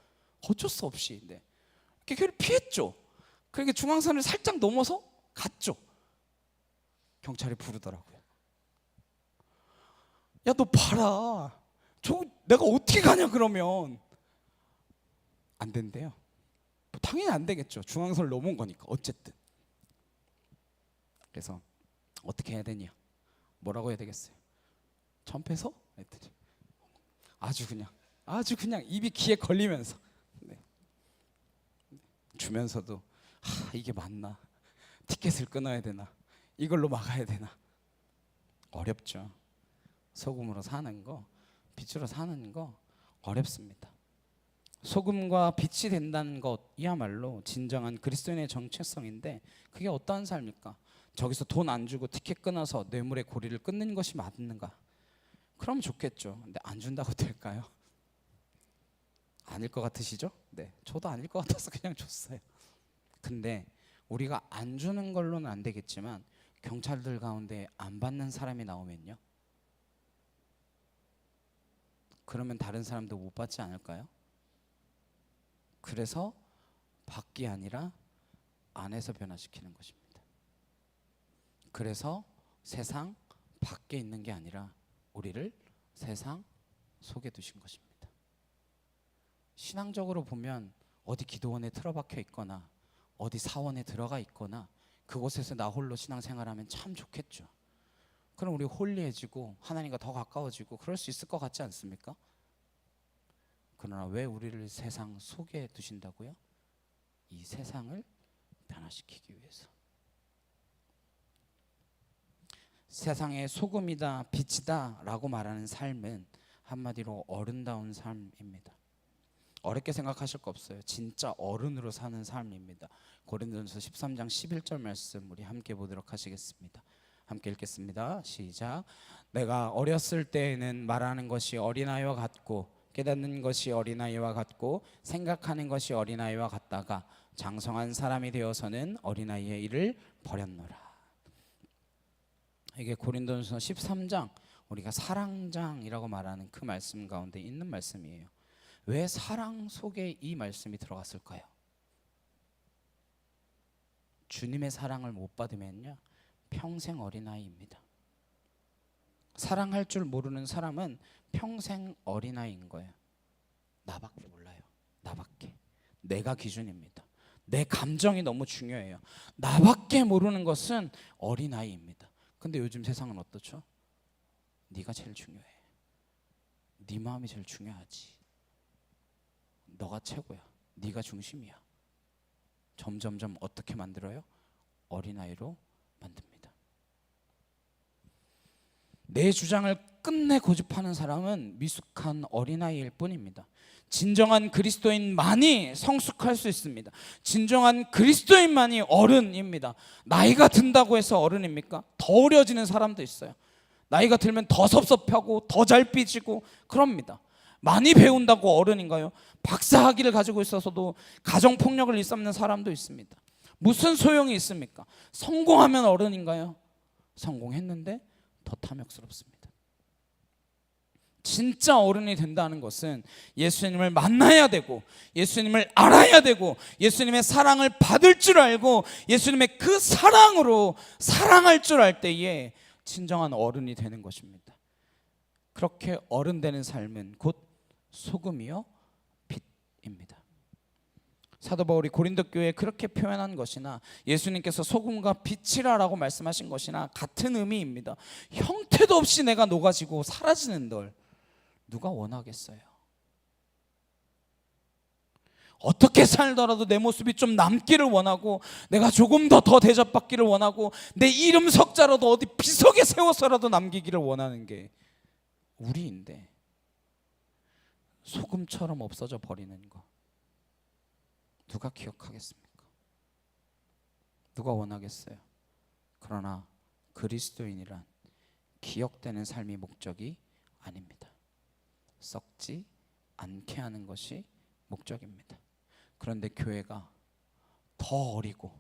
어쩔 수 없이 걔를 피했죠. 그러니까 중앙선을 살짝 넘어서 갔죠. 경찰이 부르더라고요. 야, 너 봐라. 저 내가 어떻게 가냐 그러면. 안 된대요. 당연히 안 되겠죠. 중앙선을 넘은 거니까 어쨌든. 그래서 어떻게 해야 되냐? 뭐라고 해야 되겠어요? 점프해서? 했더니 아주 그냥 입이 귀에 걸리면서 주면서도 이게 맞나? 티켓을 끊어야 되나? 이걸로 막아야 되나? 어렵죠. 소금으로 사는 거, 빛으로 사는 거 어렵습니다. 소금과 빛이 된다는 것이야말로 진정한 그리스도인의 정체성인데, 그게 어떠한 삶입니까? 저기서 돈 안 주고 티켓 끊어서 뇌물의 고리를 끊는 것이 맞는가? 그럼 좋겠죠. 근데 안 준다고 될까요? 아닐 것 같으시죠? 네, 저도 아닐 것 같아서 그냥 줬어요. 근데 우리가 안 주는 걸로는 안 되겠지만 경찰들 가운데 안 받는 사람이 나오면요, 그러면 다른 사람도 못 받지 않을까요? 그래서 밖이 아니라 안에서 변화시키는 것입니다. 그래서 세상 밖에 있는 게 아니라 우리를 세상 속에 두신 것입니다. 신앙적으로 보면 어디 기도원에 틀어박혀 있거나 어디 사원에 들어가 있거나 그곳에서 나 홀로 신앙생활하면 참 좋겠죠. 그럼 우리 홀리해지고 하나님과 더 가까워지고 그럴 수 있을 것 같지 않습니까? 그러나 왜 우리를 세상 속에 두신다고요? 이 세상을 변화시키기 위해서. 세상의 소금이다 빛이다 라고 말하는 삶은 한마디로 어른다운 삶입니다. 어렵게 생각하실 거 없어요. 진짜 어른으로 사는 삶입니다. 고린도전서 13장 11절 말씀 우리 함께 보도록 하시겠습니다. 함께 읽겠습니다. 시작. 내가 어렸을 때에는 말하는 것이 어린아이와 같고 깨닫는 것이 어린아이와 같고 생각하는 것이 어린아이와 같다가 장성한 사람이 되어서는 어린아이의 일을 버렸노라. 이게 고린도전서 13장, 우리가 사랑장이라고 말하는 그 말씀 가운데 있는 말씀이에요. 왜 사랑 속에 이 말씀이 들어갔을까요? 주님의 사랑을 못 받으면요 평생 어린아이입니다. 사랑할 줄 모르는 사람은 평생 어린아이인 거예요. 나밖에 몰라요. 나밖에. 내가 기준입니다. 내 감정이 너무 중요해요. 나밖에 모르는 것은 어린아이입니다. 근데 요즘 세상은 어떻죠? 네가 제일 중요해. 네 마음이 제일 중요하지. 너가 최고야. 네가 중심이야. 점점점 어떻게 만들어요? 어린아이로 만듭니다. 내 주장을 끝내 고집하는 사람은 미숙한 어린아이일 뿐입니다. 진정한 그리스도인만이 성숙할 수 있습니다. 진정한 그리스도인만이 어른입니다. 나이가 든다고 해서 어른입니까? 더 어려지는 사람도 있어요. 나이가 들면 더 섭섭하고 더 잘 삐지고 그럽니다. 많이 배운다고 어른인가요? 박사학위를 가지고 있어서도 가정폭력을 일삼는 사람도 있습니다. 무슨 소용이 있습니까? 성공하면 어른인가요? 성공했는데 더 탐욕스럽습니다. 진짜 어른이 된다는 것은 예수님을 만나야 되고 예수님을 알아야 되고 예수님의 사랑을 받을 줄 알고 예수님의 그 사랑으로 사랑할 줄 알 때에 진정한 어른이 되는 것입니다. 그렇게 어른 되는 삶은 곧 소금이요 빛입니다. 사도 바울이 고린도 교회에 그렇게 표현한 것이나 예수님께서 소금과 빛이라라고 말씀하신 것이나 같은 의미입니다. 형태도 없이 내가 녹아지고 사라지는 널 누가 원하겠어요? 어떻게 살더라도 내 모습이 좀 남기를 원하고 내가 조금 더 대접받기를 원하고 내 이름 석자라도 어디 비석에 세워서라도 남기기를 원하는 게 우리인데 소금처럼 없어져 버리는 거 누가 기억하겠습니까? 누가 원하겠어요? 그러나 그리스도인이란 기억되는 삶이 목적이 아닙니다. 썩지 않게 하는 것이 목적입니다. 그런데 교회가 더 어리고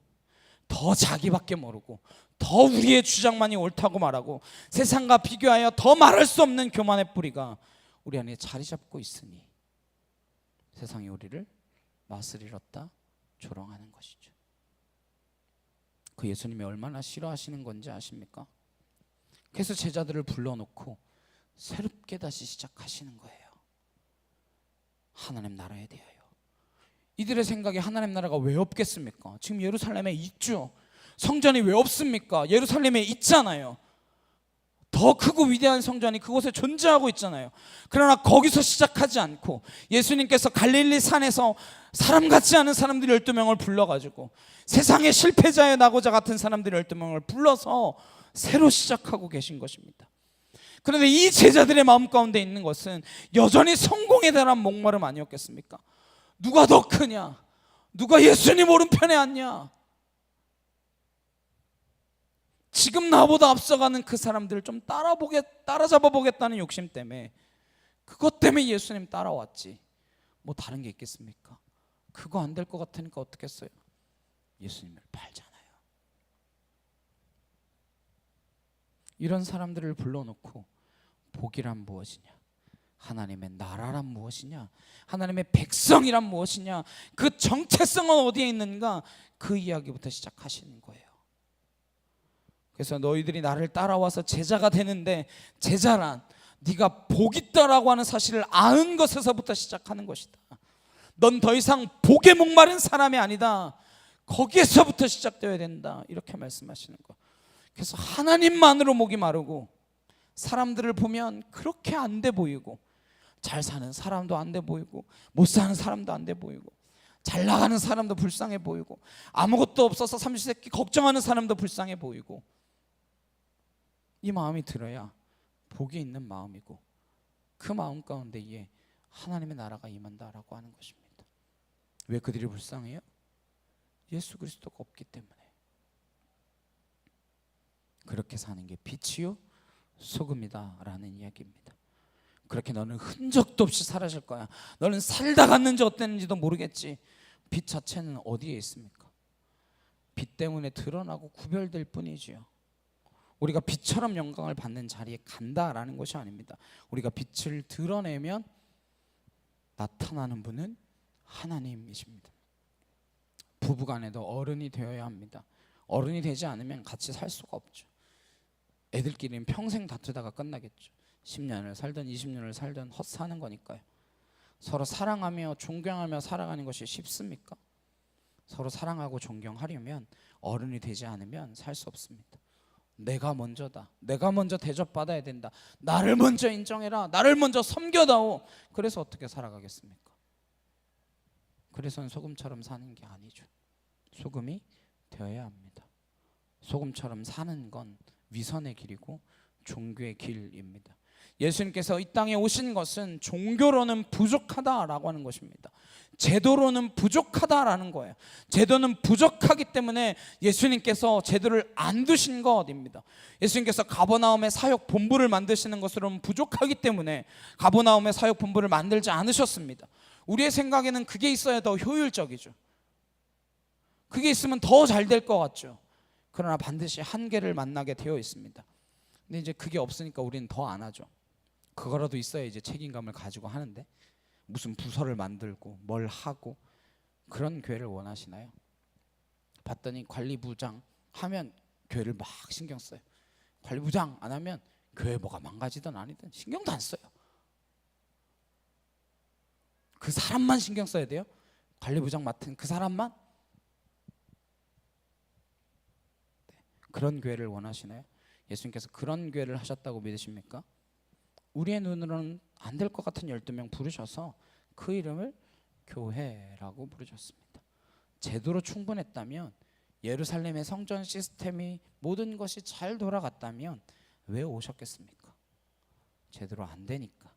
더 자기밖에 모르고 더 우리의 주장만이 옳다고 말하고 세상과 비교하여 더 말할 수 없는 교만의 뿌리가 우리 안에 자리 잡고 있으니 세상이 우리를 맛을 잃었다 조롱하는 것이죠. 그 예수님이 얼마나 싫어하시는 건지 아십니까? 그래서 제자들을 불러놓고 새롭게 다시 시작하시는 거예요. 하나님 나라에 대하여. 이들의 생각에 하나님 나라가 왜 없겠습니까? 지금 예루살렘에 있죠. 성전이 왜 없습니까? 예루살렘에 있잖아요. 더 크고 위대한 성전이 그곳에 존재하고 있잖아요. 그러나 거기서 시작하지 않고 예수님께서 갈릴리 산에서 사람 같지 않은 사람들 12명을 불러가지고 세상의 실패자의 나고자 같은 사람들 12명을 불러서 새로 시작하고 계신 것입니다. 그런데 이 제자들의 마음 가운데 있는 것은 여전히 성공에 대한 목마름 아니었겠습니까? 누가 더 크냐? 누가 예수님 오른편에 앉냐? 지금 나보다 앞서가는 그 사람들을 좀 따라잡아 보겠다는 욕심 때문에 그것 때문에 예수님 따라왔지 뭐 다른 게 있겠습니까? 그거 안 될 것 같으니까 어떻게 했어요? 예수님을 팔잖아요. 이런 사람들을 불러놓고 복이란 무엇이냐, 하나님의 나라란 무엇이냐, 하나님의 백성이란 무엇이냐, 그 정체성은 어디에 있는가, 그 이야기부터 시작하시는 거예요. 그래서 너희들이 나를 따라와서 제자가 되는데, 제자란 네가 복 있다라고 하는 사실을 아는 것에서부터 시작하는 것이다. 넌 더 이상 복에 목마른 사람이 아니다. 거기에서부터 시작되어야 된다. 이렇게 말씀하시는 거. 그래서 하나님만으로 목이 마르고, 사람들을 보면 그렇게 안 돼 보이고, 잘 사는 사람도 안 돼 보이고, 못 사는 사람도 안 돼 보이고, 잘 나가는 사람도 불쌍해 보이고, 아무것도 없어서 삼시세끼 걱정하는 사람도 불쌍해 보이고, 이 마음이 들어야 복이 있는 마음이고, 그 마음 가운데에 하나님의 나라가 임한다라고 하는 것입니다. 왜 그들이 불쌍해요? 예수 그리스도가 없기 때문에. 그렇게 사는 게 빛이요 소금이다라는 이야기입니다. 그렇게 너는 흔적도 없이 사라질 거야. 너는 살다 갔는지 어땠는지도 모르겠지. 빛 자체는 어디에 있습니까? 빛 때문에 드러나고 구별될 뿐이지요. 우리가 빛처럼 영광을 받는 자리에 간다라는 것이 아닙니다. 우리가 빛을 드러내면 나타나는 분은 하나님이십니다. 부부간에도 어른이 되어야 합니다. 어른이 되지 않으면 같이 살 수가 없죠. 애들끼리는 평생 다투다가 끝나겠죠. 10년을 살든 20년을 살든 헛사는 거니까요. 서로 사랑하며 존경하며 살아가는 것이 쉽습니까? 서로 사랑하고 존경하려면 어른이 되지 않으면 살 수 없습니다. 내가 먼저다. 내가 먼저 대접받아야 된다. 나를 먼저 인정해라. 나를 먼저 섬겨다오. 그래서 어떻게 살아가겠습니까? 그래서는 소금처럼 사는 게 아니죠. 소금이 되어야 합니다. 소금처럼 사는 건 위선의 길이고 종교의 길입니다. 예수님께서 이 땅에 오신 것은 종교로는 부족하다라고 하는 것입니다. 제도로는 부족하다라는 거예요. 제도는 부족하기 때문에 예수님께서 제도를 안 두신 것입니다. 예수님께서 가버나움의 사역 본부를 만드시는 것으로는 부족하기 때문에 가버나움의 사역 본부를 만들지 않으셨습니다. 우리의 생각에는 그게 있어야 더 효율적이죠. 그게 있으면 더 잘 될 것 같죠. 그러나 반드시 한계를 만나게 되어 있습니다. 근데 이제 그게 없으니까 우리는 더 안 하죠. 그거라도 있어야 이제 책임감을 가지고 하는데, 무슨 부서를 만들고 뭘 하고 그런 교회를 원하시나요? 봤더니 관리부장 하면 교회를 막 신경 써요. 관리부장 안 하면 교회 뭐가 망가지든 아니든 신경도 안 써요. 그 사람만 신경 써야 돼요. 관리부장 맡은 그 사람만. 그런 교회를 원하시나요? 예수님께서 그런 교회를 하셨다고 믿으십니까? 우리의 눈으로는 안 될 것 같은 12명 부르셔서 그 이름을 교회라고 부르셨습니다. 제도로 충분했다면, 예루살렘의 성전 시스템이 모든 것이 잘 돌아갔다면 왜 오셨겠습니까? 제대로 안 되니까.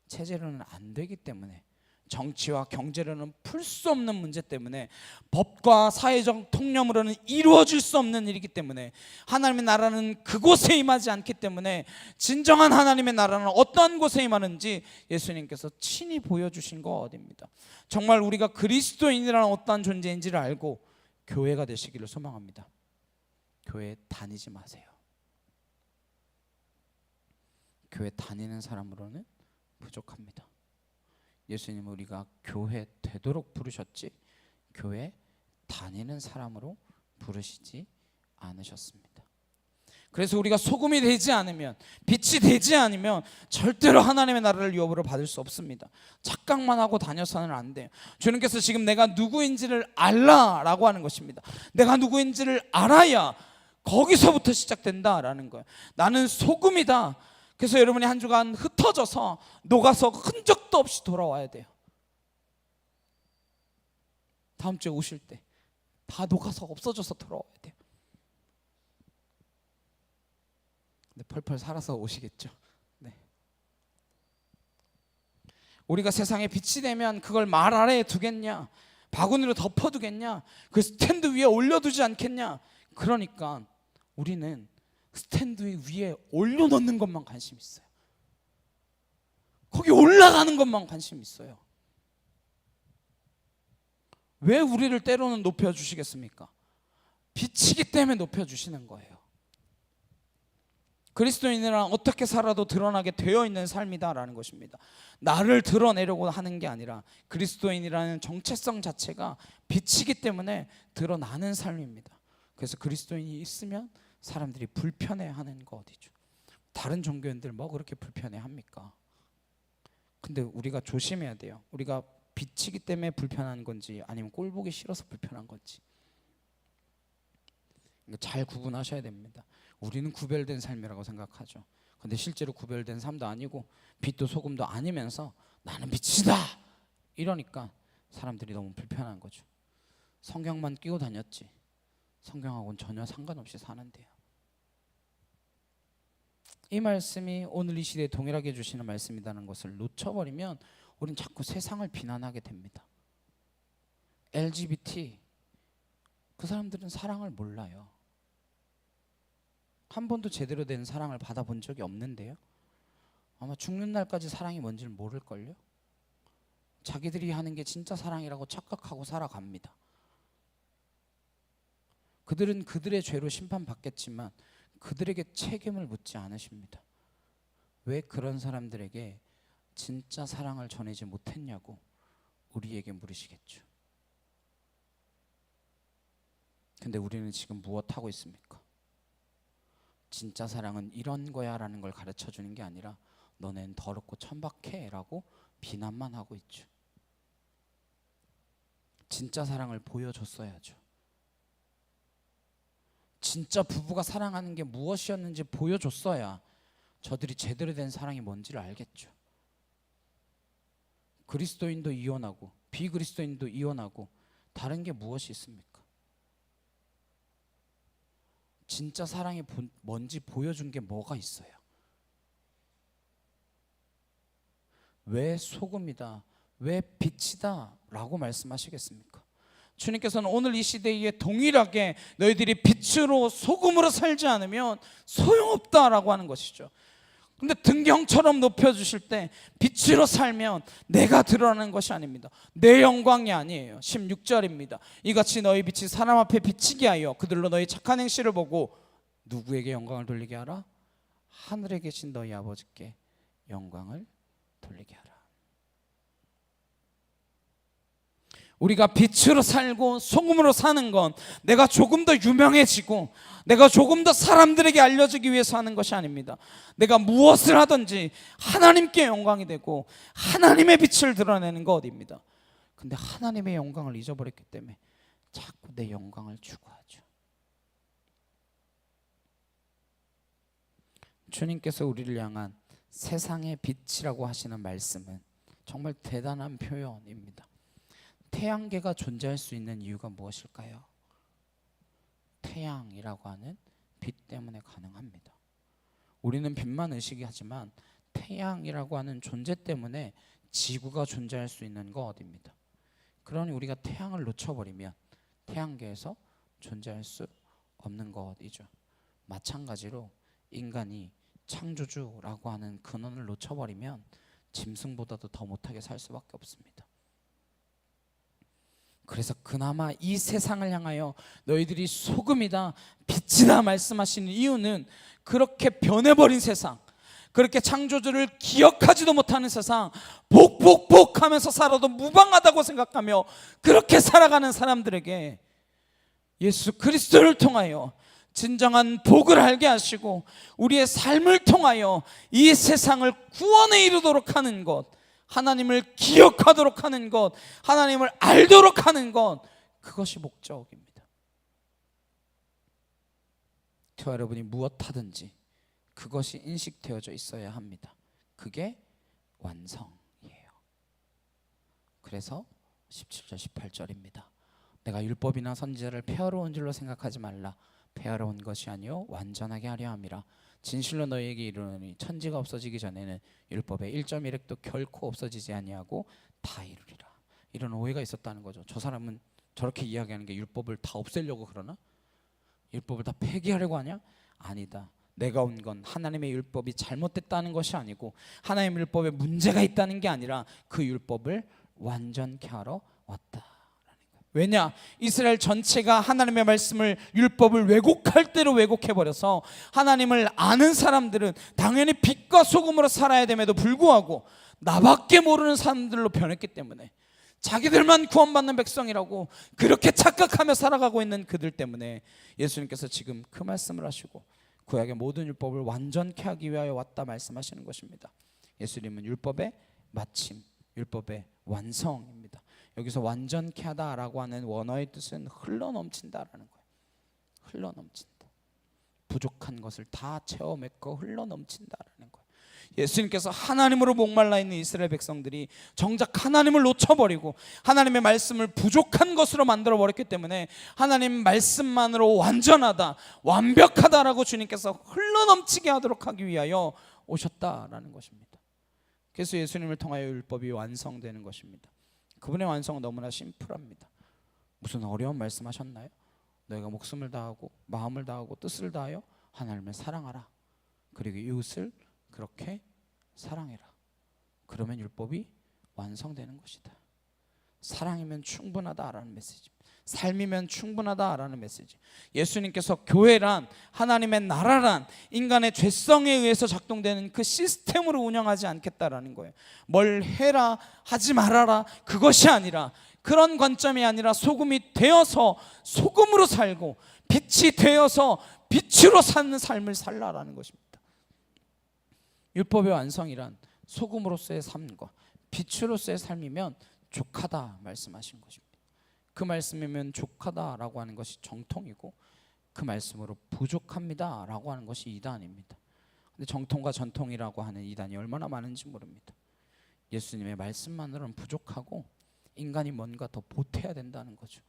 체제로는 안 되기 때문에, 정치와 경제로는 풀 수 없는 문제 때문에, 법과 사회적 통념으로는 이루어질 수 없는 일이기 때문에, 하나님의 나라는 그곳에 임하지 않기 때문에, 진정한 하나님의 나라는 어떠한 곳에 임하는지 예수님께서 친히 보여주신 것입니다. 정말 우리가 그리스도인이라는 어떠한 존재인지를 알고 교회가 되시기를 소망합니다. 교회 다니지 마세요. 교회 다니는 사람으로는 부족합니다. 예수님은 우리가 교회 되도록 부르셨지, 교회 다니는 사람으로 부르시지 않으셨습니다. 그래서 우리가 소금이 되지 않으면, 빛이 되지 않으면 절대로 하나님의 나라를 유업으로 받을 수 없습니다. 착각만 하고 다녀서는 안 돼요. 주님께서 지금 내가 누구인지를 알라라고 하는 것입니다. 내가 누구인지를 알아야 거기서부터 시작된다라는 거예요. 나는 소금이다. 그래서 여러분이 한 주간 흩어져서 녹아서 흔적도 없이 돌아와야 돼요. 다음 주에 오실 때 다 녹아서 없어져서 돌아와야 돼요. 근데 펄펄 살아서 오시겠죠. 네. 우리가 세상에 빛이 되면 그걸 말 아래에 두겠냐, 바구니로 덮어두겠냐, 그 스탠드 위에 올려두지 않겠냐. 그러니까 우리는 스탠드 위에 올려놓는 것만 관심 있어요. 거기 올라가는 것만 관심 있어요. 왜 우리를 때로는 높여주시겠습니까? 빛이기 때문에 높여주시는 거예요. 그리스도인이란 어떻게 살아도 드러나게 되어 있는 삶이다라는 것입니다. 나를 드러내려고 하는 게 아니라 그리스도인이라는 정체성 자체가 빛이기 때문에 드러나는 삶입니다. 그래서 그리스도인이 있으면 사람들이 불편해하는 거 어디죠? 다른 종교인들 뭐 그렇게 불편해합니까? 근데 우리가 조심해야 돼요. 우리가 빛이기 때문에 불편한 건지 아니면 꼴 보기 싫어서 불편한 건지 잘 구분하셔야 됩니다. 우리는 구별된 삶이라고 생각하죠. 근데 실제로 구별된 삶도 아니고 빛도 소금도 아니면서 나는 빛이다 이러니까 사람들이 너무 불편한 거죠. 성경만 끼고 다녔지 성경하고는 전혀 상관없이 사는데요. 이 말씀이 오늘 이 시대에 동일하게 주시는 말씀이라는 것을 놓쳐버리면 우리는 자꾸 세상을 비난하게 됩니다. LGBT 그 사람들은 사랑을 몰라요. 한 번도 제대로 된 사랑을 받아본 적이 없는데요. 아마 죽는 날까지 사랑이 뭔지를 모를걸요. 자기들이 하는 게 진짜 사랑이라고 착각하고 살아갑니다. 그들은 그들의 죄로 심판받겠지만 그들에게 책임을 묻지 않으십니다. 왜 그런 사람들에게 진짜 사랑을 전하지 못했냐고 우리에게 물으시겠죠. 근데 우리는 지금 무엇 하고 있습니까? 진짜 사랑은 이런 거야 라는 걸 가르쳐 주는 게 아니라 너넨 더럽고 천박해 라고 비난만 하고 있죠. 진짜 사랑을 보여줬어야죠. 진짜 부부가 사랑하는 게 무엇이었는지 보여줬어야 저들이 제대로 된 사랑이 뭔지를 알겠죠. 그리스도인도 이혼하고 비그리스도인도 이혼하고 다른 게 무엇이 있습니까? 진짜 사랑이 뭔지 보여준 게 뭐가 있어요? 왜 소금이다, 왜 빛이다 라고 말씀하시겠습니까? 주님께서는 오늘 이 시대에 동일하게 너희들이 빛으로 소금으로 살지 않으면 소용없다라고 하는 것이죠. 근데 등경처럼 높여주실 때 빛으로 살면 내가 드러나는 것이 아닙니다. 내 영광이 아니에요. 16절입니다. 이같이 너희 빛이 사람 앞에 비치게 하여 그들로 너희 착한 행실을 보고 누구에게 영광을 돌리게 하라? 하늘에 계신 너희 아버지께 영광을 돌리게 하라. 우리가 빛으로 살고 소금으로 사는 건 내가 조금 더 유명해지고 내가 조금 더 사람들에게 알려지기 위해서 하는 것이 아닙니다. 내가 무엇을 하든지 하나님께 영광이 되고 하나님의 빛을 드러내는 것입니다. 근데 하나님의 영광을 잊어버렸기 때문에 자꾸 내 영광을 추구하죠. 주님께서 우리를 향한 세상의 빛이라고 하시는 말씀은 정말 대단한 표현입니다. 태양계가 존재할 수 있는 이유가 무엇일까요? 태양이라고 하는 빛 때문에 가능합니다. 우리는 빛만 의식하지만 태양이라고 하는 존재 때문에 지구가 존재할 수 있는 것입니다. 그러니 우리가 태양을 놓쳐버리면 태양계에서 존재할 수 없는 것이죠. 마찬가지로 인간이 창조주라고 하는 근원을 놓쳐버리면 짐승보다도 더 못하게 살 수밖에 없습니다. 그래서 그나마 이 세상을 향하여 너희들이 소금이다 빛이다 말씀하시는 이유는 그렇게 변해버린 세상, 그렇게 창조주를 기억하지도 못하는 세상, 복복복 하면서 살아도 무방하다고 생각하며 그렇게 살아가는 사람들에게 예수 그리스도를 통하여 진정한 복을 알게 하시고 우리의 삶을 통하여 이 세상을 구원에 이르도록 하는 것, 하나님을 기억하도록 하는 것, 하나님을 알도록 하는 것, 그것이 목적입니다. 저와 여러분이 무엇하든지 그것이 인식되어져 있어야 합니다. 그게 완성이에요. 그래서 17절 18절입니다. 내가 율법이나 선지자를 폐하러 온 줄로 생각하지 말라. 폐하러 온 것이 아니요 완전하게 하려 함이라. 진실로 너희에게 이르노니 천지가 없어지기 전에는 율법의 1.1획도 결코 없어지지 아니하고 다 이루리라. 이런 오해가 있었다는 거죠. 저 사람은 저렇게 이야기하는 게 율법을 다 없애려고 그러나? 율법을 다 폐기하려고 하냐? 아니다. 내가 온 건 하나님의 율법이 잘못됐다는 것이 아니고 하나님의 율법에 문제가 있다는 게 아니라 그 율법을 완전케 하러 왔다라는 거예요. 왜냐? 이스라엘 전체가 하나님의 말씀을, 율법을 왜곡할 대로 왜곡해버려서 하나님을 아는 사람들은 당연히 빛과 소금으로 살아야 됨에도 불구하고 나밖에 모르는 사람들로 변했기 때문에, 자기들만 구원받는 백성이라고 그렇게 착각하며 살아가고 있는 그들 때문에 예수님께서 지금 그 말씀을 하시고 구약의 모든 율법을 완전케 하기 위하여 왔다 말씀하시는 것입니다. 예수님은 율법의 마침, 율법의 완성입니다. 여기서 완전케 하다라고 하는 원어의 뜻은 흘러넘친다라는 거예요. 흘러넘친다. 부족한 것을 다 채워맺고 흘러넘친다라는 거예요. 예수님께서 하나님으로 목말라 있는 이스라엘 백성들이 정작 하나님을 놓쳐버리고 하나님의 말씀을 부족한 것으로 만들어버렸기 때문에 하나님 말씀만으로 완전하다, 완벽하다라고 주님께서 흘러넘치게 하도록 하기 위하여 오셨다라는 것입니다. 그래서 예수님을 통하여 율법이 완성되는 것입니다. 그분의 완성은 너무나 심플합니다. 무슨 어려운 말씀하셨나요? 너희가 목숨을 다하고 마음을 다하고 뜻을 다하여 하나님을 사랑하라. 그리고 이웃을 그렇게 사랑해라. 그러면 율법이 완성되는 것이다. 사랑이면 충분하다라는 메시지, 삶이면 충분하다라는 메시지. 예수님께서 교회란, 하나님의 나라란 인간의 죄성에 의해서 작동되는 그 시스템으로 운영하지 않겠다라는 거예요. 뭘 해라 하지 말아라 그것이 아니라, 그런 관점이 아니라 소금이 되어서 소금으로 살고 빛이 되어서 빛으로 사는 삶을 살라라는 것입니다. 율법의 완성이란 소금으로서의 삶과 빛으로서의 삶이면 족하다 말씀하신 것입니다. 그 말씀이면 족하다라고 하는 것이 정통이고, 그 말씀으로 부족합니다라고 하는 것이 이단입니다. 근데 정통과 전통이라고 하는 이단이 얼마나 많은지 모릅니다. 예수님의 말씀만으로는 부족하고 인간이 뭔가 더 보태야 된다는 거죠.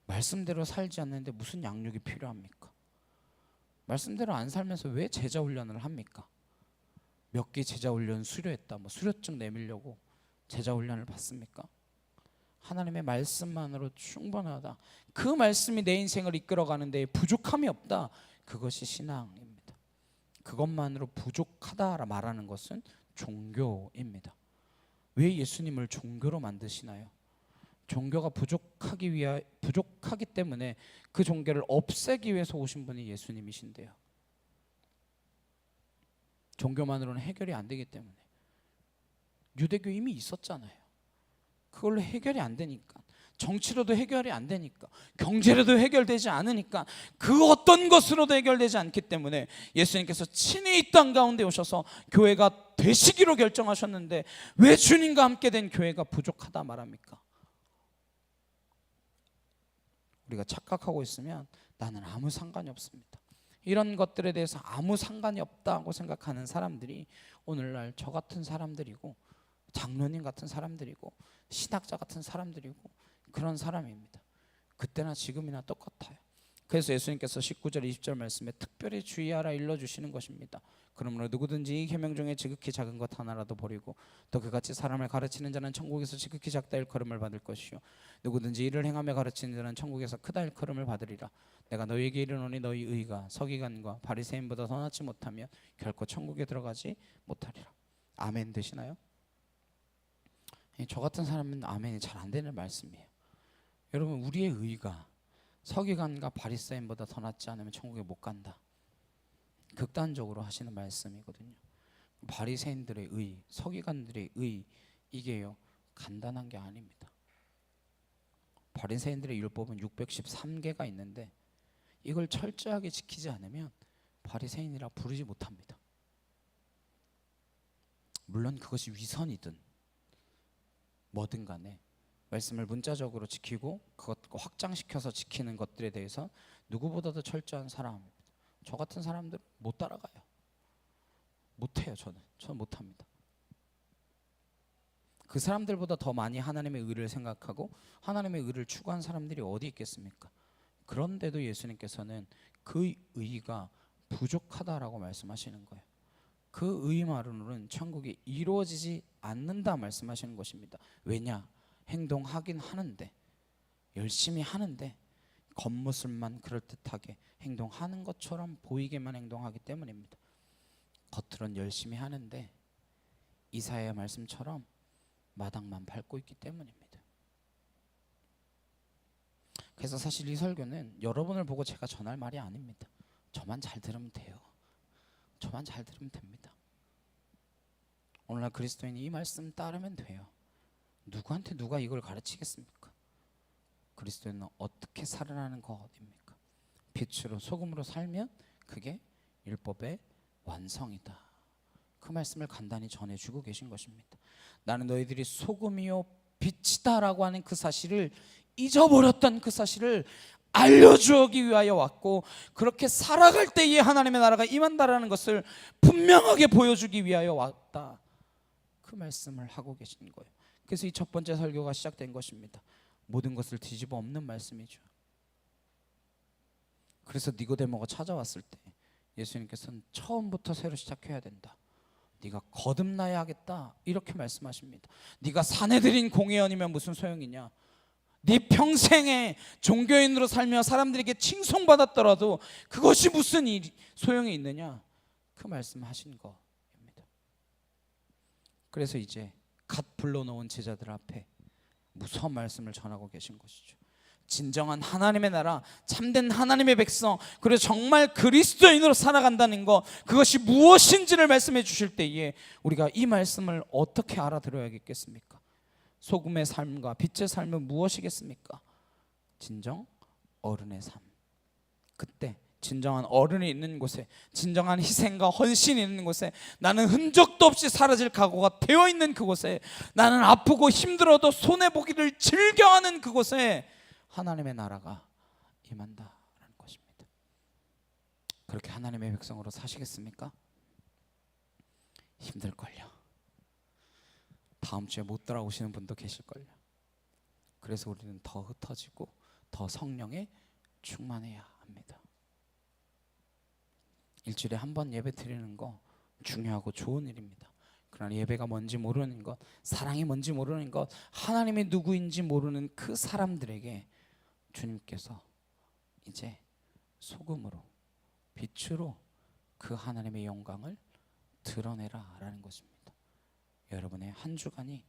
말씀대로 살지 않는데 무슨 양육이 필요합니까? 말씀대로 안 살면서 왜 제자 훈련을 합니까? 몇 개 제자 훈련 수료했다, 수료증 내밀려고 제자 훈련을 받습니까? 하나님의 말씀만으로 충분하다, 그 말씀이 내 인생을 이끌어가는 데 부족함이 없다, 그것이 신앙입니다. 그것만으로 부족하다 말하는 것은 종교입니다. 왜 예수님을 종교로 만드시나요? 종교가 부족하기 때문에 그 종교를 없애기 위해서 오신 분이 예수님이신데요. 종교만으로는 해결이 안 되기 때문에. 유대교 이미 있었잖아요. 그걸로 해결이 안 되니까, 정치로도 해결이 안 되니까, 경제로도 해결되지 않으니까, 그 어떤 것으로도 해결되지 않기 때문에 예수님께서 친히 이 땅 가운데 오셔서 교회가 되시기로 결정하셨는데 왜 주님과 함께 된 교회가 부족하다 말합니까? 우리가 착각하고 있으면 나는 아무 상관이 없습니다. 이런 것들에 대해서 아무 상관이 없다고 생각하는 사람들이 오늘날 저 같은 사람들이고, 장로님 같은 사람들이고, 신학자 같은 사람들이고, 그런 사람입니다. 그때나 지금이나 똑같아요. 그래서 예수님께서 19절 20절 말씀에 특별히 주의하라 일러주시는 것입니다. 그러므로 누구든지 이 계명 중에 지극히 작은 것 하나라도 버리고 또 그같이 사람을 가르치는 자는 천국에서 지극히 작다 일컬음을 받을 것이요 누구든지 이를 행하며 가르치는 자는 천국에서 크다 일컬음을 받으리라. 내가 너희에게 이르노니 너희 의가 서기관과 바리새인보다 더 낫지 못하면 결코 천국에 들어가지 못하리라. 아멘 되시나요? 저 같은 사람은 아멘이 잘 안 되는 말씀이에요. 여러분, 우리의 의가 서기관과 바리새인보다 더 낫지 않으면 천국에 못 간다, 극단적으로 하시는 말씀이거든요. 바리새인들의 의, 서기관들의 의, 이게요 간단한 게 아닙니다. 바리새인들의 율법은 613개가 있는데 이걸 철저하게 지키지 않으면 바리새인이라 부르지 못합니다. 물론 그것이 위선이든 뭐든 간에 말씀을 문자적으로 지키고 그것 확장시켜서 지키는 것들에 대해서 누구보다도 철저한 사람입니다. 저 같은 사람들 못 따라가요. 못해요. 저는 못합니다. 그 사람들보다 더 많이 하나님의 의를 생각하고 하나님의 의를 추구한 사람들이 어디 있겠습니까? 그런데도 예수님께서는 그 의가 부족하다라고 말씀하시는 거예요. 그 의만으로는 천국이 이루어지지 않는다 말씀하시는 것입니다. 왜냐? 행동하긴 하는데, 열심히 하는데 겉모습만 그럴듯하게 행동하는 것처럼 보이게만 행동하기 때문입니다. 겉으론 열심히 하는데 이사야의 말씀처럼 마당만 밟고 있기 때문입니다. 그래서 사실 이 설교는 여러분을 보고 제가 전할 말이 아닙니다. 저만 잘 들으면 돼요. 저만 잘 들으면 됩니다. 오늘날 그리스도인이 이 말씀 따르면 돼요. 누구한테 누가 이걸 가르치겠습니까? 그리스도인은 어떻게 살아나는 것입니까? 빛으로 소금으로 살면 그게 율법의 완성이다. 그 말씀을 간단히 전해주고 계신 것입니다. 나는 너희들이 소금이요 빛이다라고 하는 그 사실을 잊어버렸던 그 사실을 알려주기 위하여 왔고, 그렇게 살아갈 때에 하나님의 나라가 임한다라는 것을 분명하게 보여주기 위하여 왔다. 그 말씀을 하고 계신 거예요. 그래서 이 첫 번째 설교가 시작된 것입니다. 모든 것을 뒤집어 엎는 말씀이죠. 그래서 니고데모가 찾아왔을 때 예수님께서는 처음부터 새로 시작해야 된다. 네가 거듭나야 하겠다 이렇게 말씀하십니다. 네가 사내들인 공회원이면 무슨 소용이냐? 네 평생에 종교인으로 살며 사람들에게 칭송받았더라도 그것이 무슨 소용이 있느냐? 그 말씀하신 거입니다. 그래서 이제 갓 불러놓은 제자들 앞에 무서운 말씀을 전하고 계신 것이죠. 진정한 하나님의 나라, 참된 하나님의 백성, 그리고 정말 그리스도인으로 살아간다는 것, 그것이 무엇인지를 말씀해 주실 때에 우리가 이 말씀을 어떻게 알아들어야겠습니까? 소금의 삶과 빛의 삶은 무엇이겠습니까? 진정 어른의 삶. 그때 진정한 어른이 있는 곳에, 진정한 희생과 헌신이 있는 곳에, 나는 흔적도 없이 사라질 각오가 되어 있는 그곳에, 나는 아프고 힘들어도 손해보기를 즐겨하는 그곳에 하나님의 나라가 임한다라는 것입니다. 그렇게 하나님의 백성으로 사시겠습니까? 힘들걸요. 다음 주에 못 돌아오시는 분도 계실걸요. 그래서 우리는 더 흩어지고 더 성령에 충만해야 합니다. 일주일에 한 번 예배 드리는 거 중요하고 좋은 일입니다. 그러나 예배가 뭔지 모르는 것, 사랑이 뭔지 모르는 것, 하나님이 누구인지 모르는 그 사람들에게 주님께서 이제 소금으로, 빛으로 그 하나님의 영광을 드러내라라는 것입니다. 여러분의 한 주간이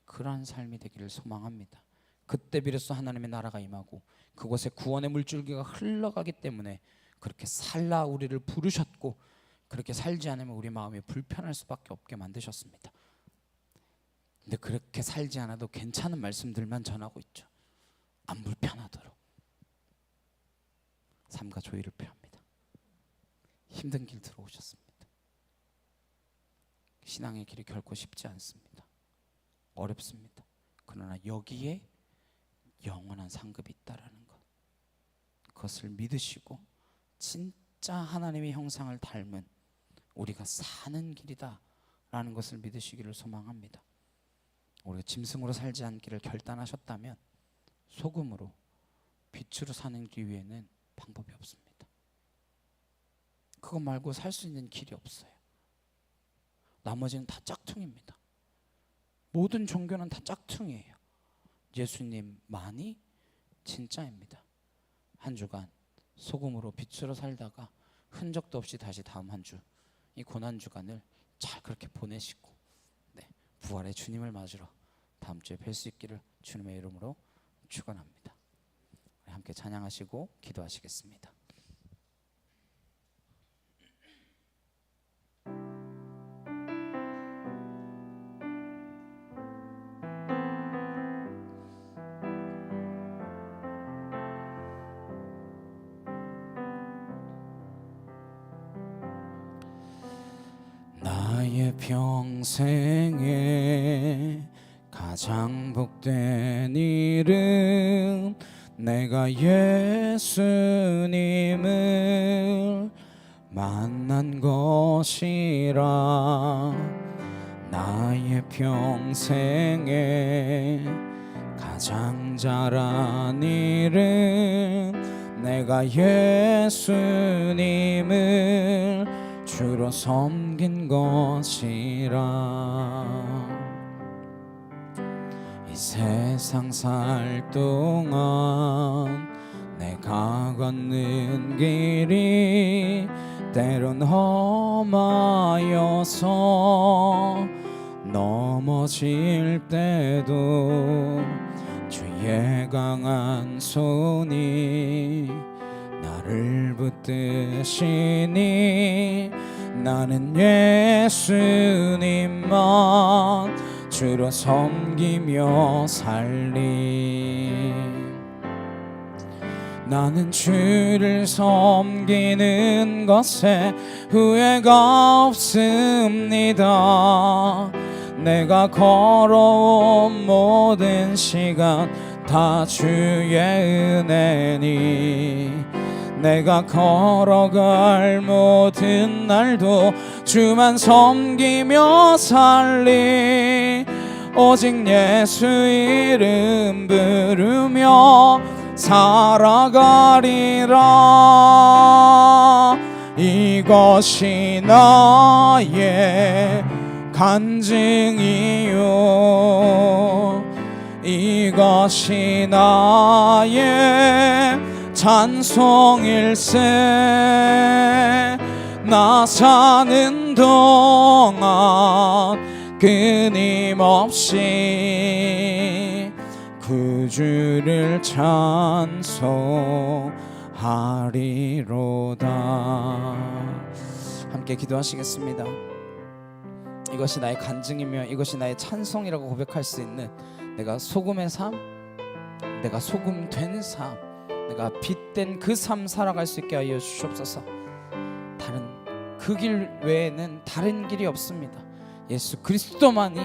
그러한 삶이 되기를 소망합니다. 그때 비로소 하나님의 나라가 임하고 그곳에 구원의 물줄기가 흘러가기 때문에 그렇게 살라 우리를 부르셨고, 그렇게 살지 않으면 우리 마음이 불편할 수밖에 없게 만드셨습니다. 근데 그렇게 살지 않아도 괜찮은 말씀들만 전하고 있죠. 안 불편하도록. 삶과 조의를 표합니다. 힘든 길 들어오셨습니다. 신앙의 길이 결코 쉽지 않습니다. 어렵습니다. 그러나 여기에 영원한 상급이 있다라는 것, 그것을 믿으시고 진짜 하나님의 형상을 닮은 우리가 사는 길이다라는 것을 믿으시기를 소망합니다. 우리가 짐승으로 살지 않기를 결단하셨다면 소금으로, 빛으로 사는 길 위에는 방법이 없습니다. 그것 말고 살 수 있는 길이 없어요. 나머지는 다 짝퉁입니다. 모든 종교는 다 짝퉁이에요. 예수님만이 진짜입니다. 한 주간 소금으로 빛으로 살다가 흔적도 없이 다시 다음 한 주, 이 고난 주간을 잘 그렇게 보내시고, 부활의 주님을 맞으러 다음 주에 뵐 수 있기를 주님의 이름으로 축원합니다. 함께 찬양하시고 기도하시겠습니다. 나의 평생에 가장 복된 일은 내가 예수님을 만난 것이라. 나의 평생에 가장 잘한 일은 내가 예수님을 주로 섬긴 것이라. 이 세상 살 동안 내가 걷는 길이 때론 험하여서 넘어질 때도 주 주의 강한 손이 나를 붙드시니 나는 예수님만 주로 섬기며 살리. 나는 주를 섬기는 것에 후회가 없습니다. 내가 걸어온 모든 시간 다 주의 은혜니 내가 걸어갈 모든 날도 주만 섬기며 살리. 오직 예수 이름 부르며 살아가리라. 이것이 나의 간증이요 이것이 나의 찬송일세. 나 사는 동안 끊임없이 구주를 찬송하리로다. 함께 기도하시겠습니다. 이것이 나의 간증이며 이것이 나의 찬송이라고 고백할 수 있는 내가 소금의 삶, 내가 소금 된 삶, 내가 빛된 그 삶 살아갈 수 있게 하여 주시옵소서. 다른 그 길 외에는 다른 길이 없습니다. 예수 그리스도만이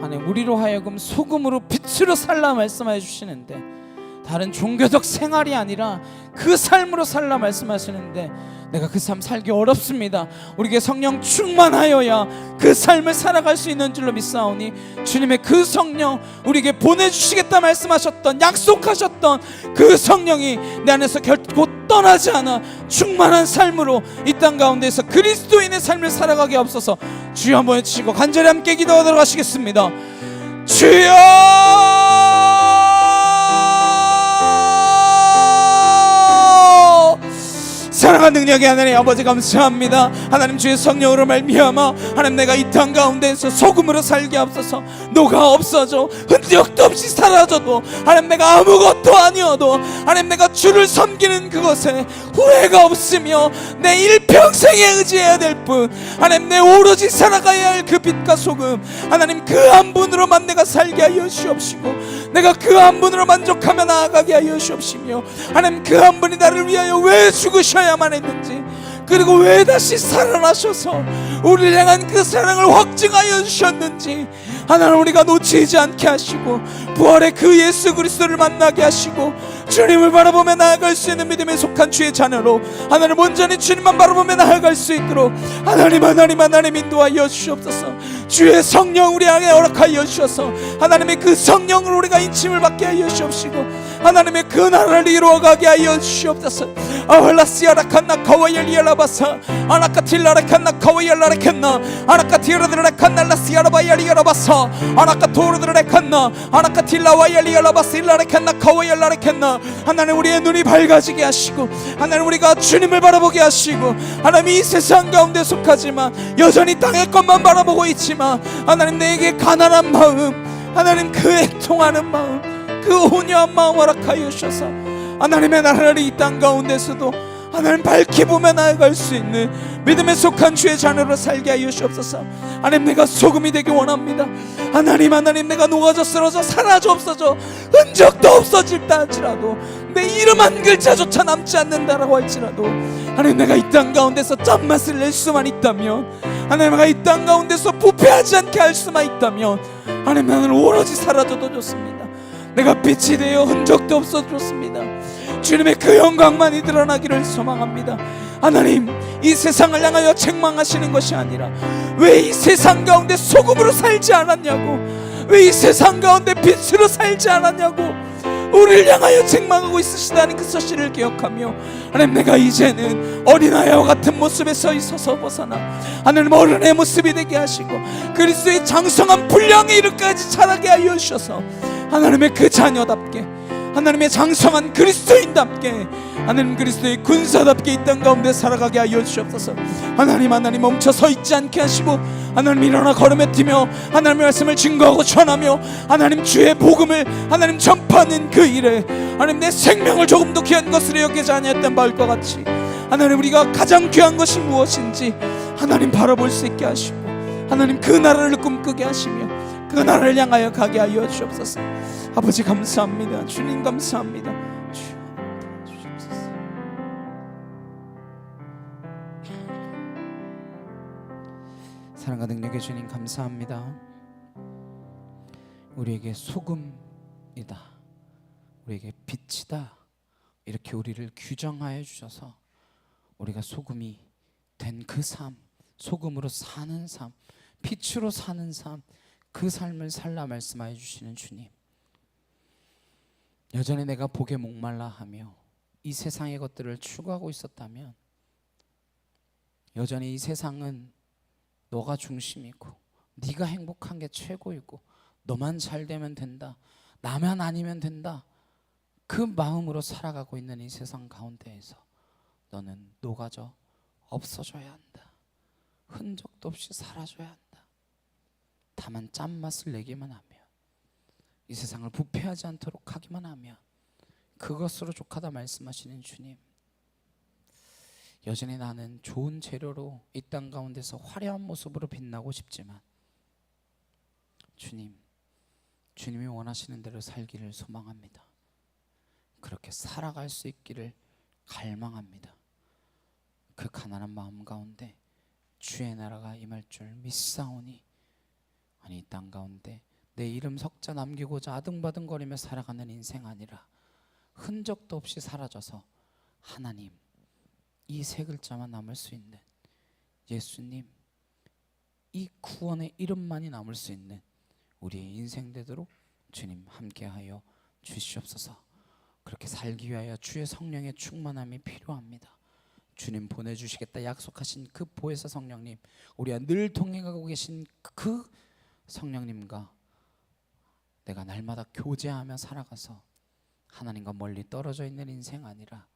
하나님 우리로 하여금 소금으로 빛으로 살라 말씀하여 주시는데 다른 종교적 생활이 아니라 그 삶으로 살라 말씀하시는데 내가 그 삶 살기 어렵습니다. 우리에게 성령 충만하여야 그 삶을 살아갈 수 있는 줄로 믿사오니 주님의 그 성령 우리에게 보내주시겠다 말씀하셨던 약속하셨던 그 성령이 내 안에서 결코 떠나지 않아 충만한 삶으로 이 땅 가운데에서 그리스도인의 삶을 살아가게 없어서 주여 한번 외치시고 간절히 함께 기도하도록 하시겠습니다. 주여 사랑하는 능력의 하나님 아버지 감사합니다. 하나님 주의 성령으로 말미암아 하나님 내가 이 땅 가운데에서 소금으로 살게 없어서 녹아 없어져 흔적도 없이 사라져도 하나님 내가 아무것도 아니어도 하나님 내가 주를 섬기는 그것에 후회가 없으며 내 일평생에 의지해야 될 뿐 하나님 내 오로지 살아가야 할 그 빛과 소금 하나님 그 한 분으로만 내가 살게 하여 주옵시고 내가 그 한 분으로 만족하며 나아가게 하여 주옵시며 하나님 그 한 분이 나를 위하여 왜 죽으셔야만 했는지 그리고 왜 다시 살아나셔서 우리를 향한 그 사랑을 확증하여 주셨는지 하나님 우리가 놓치지 않게 하시고 부활의 그 예수 그리스도를 만나게 하시고 주님을 바라보며 나아갈 수 있는 믿음에 속한 주의 자녀로 하나님 온전히 주님만 바라보며 나아갈 수 있도록 하나님 인도하여 주시옵소서. 주의 성령 우리 안에 허락하여 주셔서 하나님의 그 성령으로 우리가 인침을 받게 하여 주옵시고 하나님의 그 나라를 이루어가게 하여 주시옵소서. 아홀라시아라칸나 카와이엘리알라바사 아나카틸라라칸나 카와이엘라라칸나 아나카티라드라칸날라시아라바이알리알라바사 아나카토르드라칸나 아나카틸라와이엘리알라바실라라칸나 카와이엘라라칸나 하나님 우리의 눈이 밝아지게 하시고 하나님 우리가 주님을 바라보게 하시고 하나님 이 세상 가운데 속하지만 여전히 땅의 것만 바라보고 있지만 하나님 내게 가난한 마음 하나님 그 애통하는 마음 그 온유한 마음 허락하여 주셔서 하나님의 나라를 이 땅 가운데서도 하나님 밝히 보며 나아갈 수 있는 믿음에 속한 주의 자녀로 살게 하여 주옵소서. 하나님 내가 소금이 되기 원합니다. 하나님 내가 녹아져 쓰러져 사라져 없어져 흔적도 없어질다 할지라도 내 이름 한 글자조차 남지 않는다라고 할지라도 하나님 내가 이 땅 가운데서 짠맛을 낼 수만 있다면 하나님 내가 이 땅 가운데서 부패하지 않게 할 수만 있다면 하나님 나는 오로지 사라져도 좋습니다. 내가 빛이 되어 흔적도 없어도 좋습니다. 주님의 그 영광만이 드러나기를 소망합니다. 하나님 이 세상을 향하여 책망하시는 것이 아니라 왜 이 세상 가운데 소금으로 살지 않았냐고 왜 이 세상 가운데 빛으로 살지 않았냐고 우리를 향하여 책망하고 있으시다는 그 사실을 기억하며 하나님 내가 이제는 어린아이와 같은 모습에 서 있어서 벗어나 하나님 어른의 모습이 되게 하시고 그리스도의 장성한 분량에 이르기까지 자라게 하여 주셔서 하나님의 그 자녀답게 하나님의 장성한 그리스도인답게, 하나님 그리스도의 군사답게 이 땅 가운데 살아가게 하여 주옵소서. 하나님 멈춰 서 있지 않게 하시고, 하나님 일어나 걸음에 뛰며 하나님의 말씀을 증거하고 전하며 하나님 주의 복음을 하나님 전파하는 그 일에 하나님 내 생명을 조금도 귀한 것으로 여기지 아니했던 바울과 같이 하나님 우리가 가장 귀한 것이 무엇인지 하나님 바라볼 수 있게 하시고, 하나님 그 나라를 꿈꾸게 하시며 그 나라를 향하여 가게 하여 주옵소서. 아버지 감사합니다. 주님 감사합니다. 주여 도와주시옵소서. 사랑과 능력의 주님 감사합니다. 우리에게 소금이다, 우리에게 빛이다, 이렇게 우리를 규정하여 주셔서 우리가 소금이 된 그 삶, 소금으로 사는 삶, 빛으로 사는 삶, 그 삶을 살라 말씀하여 주시는 주님, 여전히 내가 복에 목말라 하며 이 세상의 것들을 추구하고 있었다면, 여전히 이 세상은 너가 중심이고 네가 행복한 게 최고이고 너만 잘 되면 된다, 나만 아니면 된다, 그 마음으로 살아가고 있는 이 세상 가운데에서 너는 녹아져 없어져야 한다. 흔적도 없이 사라져야 한다. 다만 짠맛을 내기만 하면, 이 세상을 부패하지 않도록 하기만 하면 그것으로 족하다 말씀하시는 주님, 여전히 나는 좋은 재료로 이 땅 가운데서 화려한 모습으로 빛나고 싶지만 주님, 주님이 원하시는 대로 살기를 소망합니다. 그렇게 살아갈 수 있기를 갈망합니다. 그 가난한 마음 가운데 주의 나라가 임할 줄 믿사오니, 아니 이 땅 가운데 내 이름 석자 남기고자 아등바등거리며 살아가는 인생 아니라 흔적도 없이 사라져서 하나님, 이 세 글자만 남을 수 있는 예수님, 이 구원의 이름만이 남을 수 있는 우리의 인생 되도록 주님 함께하여 주시옵소서. 그렇게 살기 위하여 주의 성령의 충만함이 필요합니다. 주님 보내주시겠다 약속하신 그 보혜사 성령님, 우리와 늘 동행하고 계신 그 성령님과 내가 날마다 교제하며 살아가서 하나님과 멀리 떨어져 있는 인생 아니라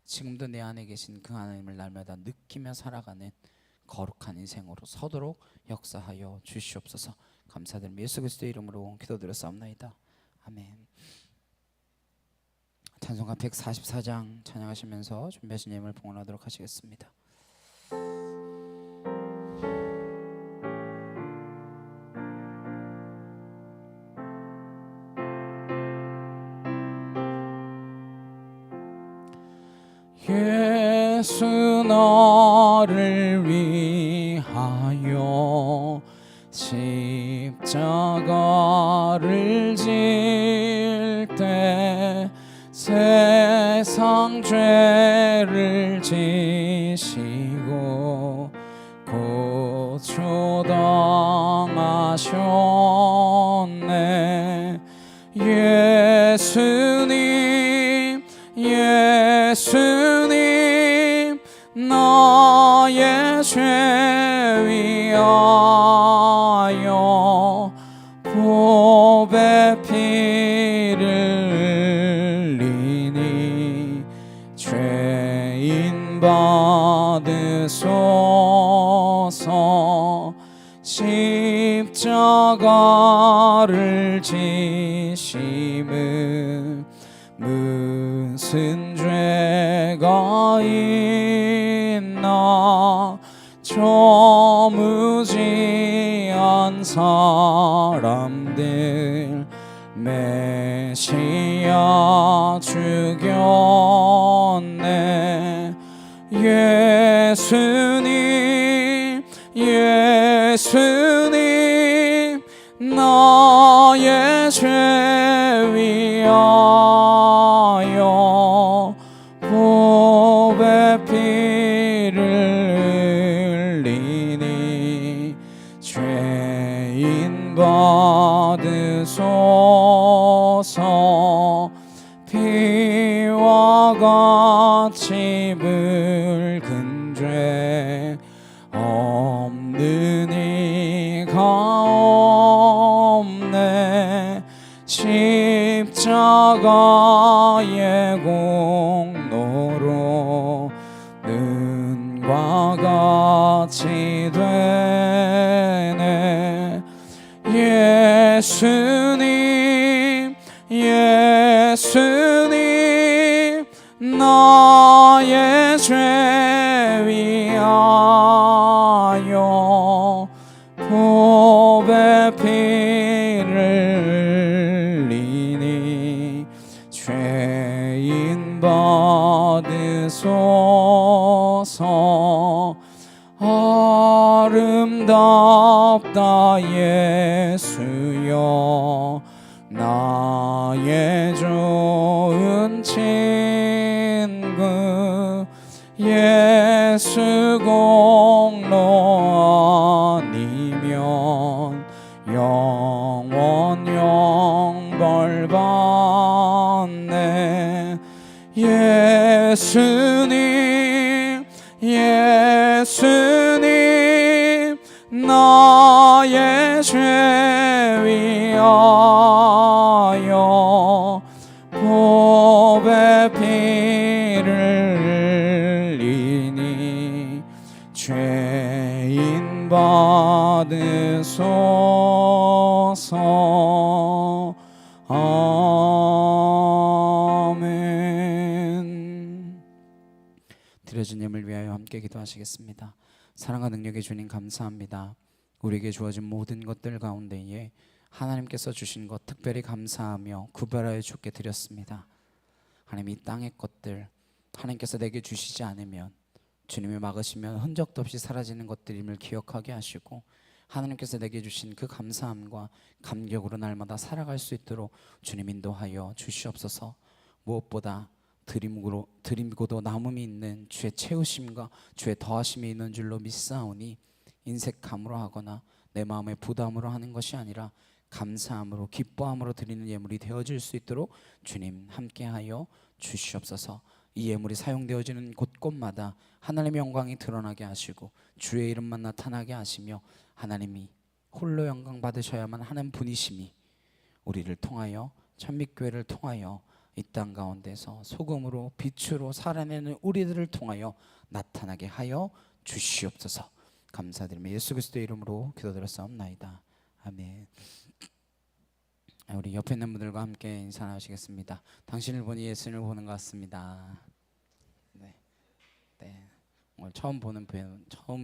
지금도 내 안에 계신 그 하나님을 날마다 느끼며 살아가는 거룩한 인생으로 서도록 역사하여 주시옵소서. 감사드리며 예수 그리스도의 이름으로 기도드렸사옵나이다. 아멘. 찬송가 144장 찬양하시면서 준비하신 예물을 봉헌하도록 하시겠습니다. 예수 너를 위하여 십자가를 질 때 세상 죄를 지시고 고초당하셨네. 예수님, 예수님, 나의 죄 위하여 보배 피를 흘리니 죄인 받으소서. 십자가를 지심은 무슨 죄가 있나. 저 무지한 사람들 메시아 죽였네. 예수님, 예수님, 나의 죄 위하여 보배 피를 흘리니 죄인 받으소서. 피와 같이 붉은 죄 없는 이가 없네. 십자가를 십자가의 공로로 능과 같이 되네. 예수님 예수님 나의 죄 위하여 보배 피를 흘리니 죄인 받으소서. 아름답다 예수여 나의 좋은 친구. 예수 공로 아니면 영원 영벌 받네. 예수님 예수님 나의 죄 위하여 보배 피를 흘리니 죄인 받으소서. 아멘. 드려주님을 위하여 함께 기도하시겠습니다. 사랑과 능력의 주님 감사합니다. 우리에게 주어진 모든 것들 가운데에 하나님께서 주신 것 특별히 감사하며 구별하여 주께 드렸습니다. 하나님, 이 땅의 것들 하나님께서 내게 주시지 않으면 주님이 막으시면 흔적도 없이 사라지는 것들임을 기억하게 하시고 하나님께서 내게 주신 그 감사함과 감격으로 날마다 살아갈 수 있도록 주님 인도하여 주시옵소서. 무엇보다 드림고도 남음이 있는 주의 채우심과 주의 더하심이 있는 줄로 믿사오니 인색함으로 하거나 내 마음의 부담으로 하는 것이 아니라 감사함으로 기뻐함으로 드리는 예물이 되어질 수 있도록 주님 함께하여 주시옵소서. 이 예물이 사용되어지는 곳곳마다 하나님의 영광이 드러나게 하시고 주의 이름만 나타나게 하시며 하나님이 홀로 영광 받으셔야만 하는 분이심이 우리를 통하여 천빛교회를 통하여 이 땅 가운데서 소금으로 빛으로 살아내는 우리들을 통하여 나타나게 하여 주시옵소서. 감사드리며 예수 그리스도의 이름으로 기도드렸사옵나이다. 아멘. 우리 옆에 있는 분들과 함께 인사하시겠습니다. 당신을 보니 예수님을 보는 것 같습니다. 네. 오늘 처음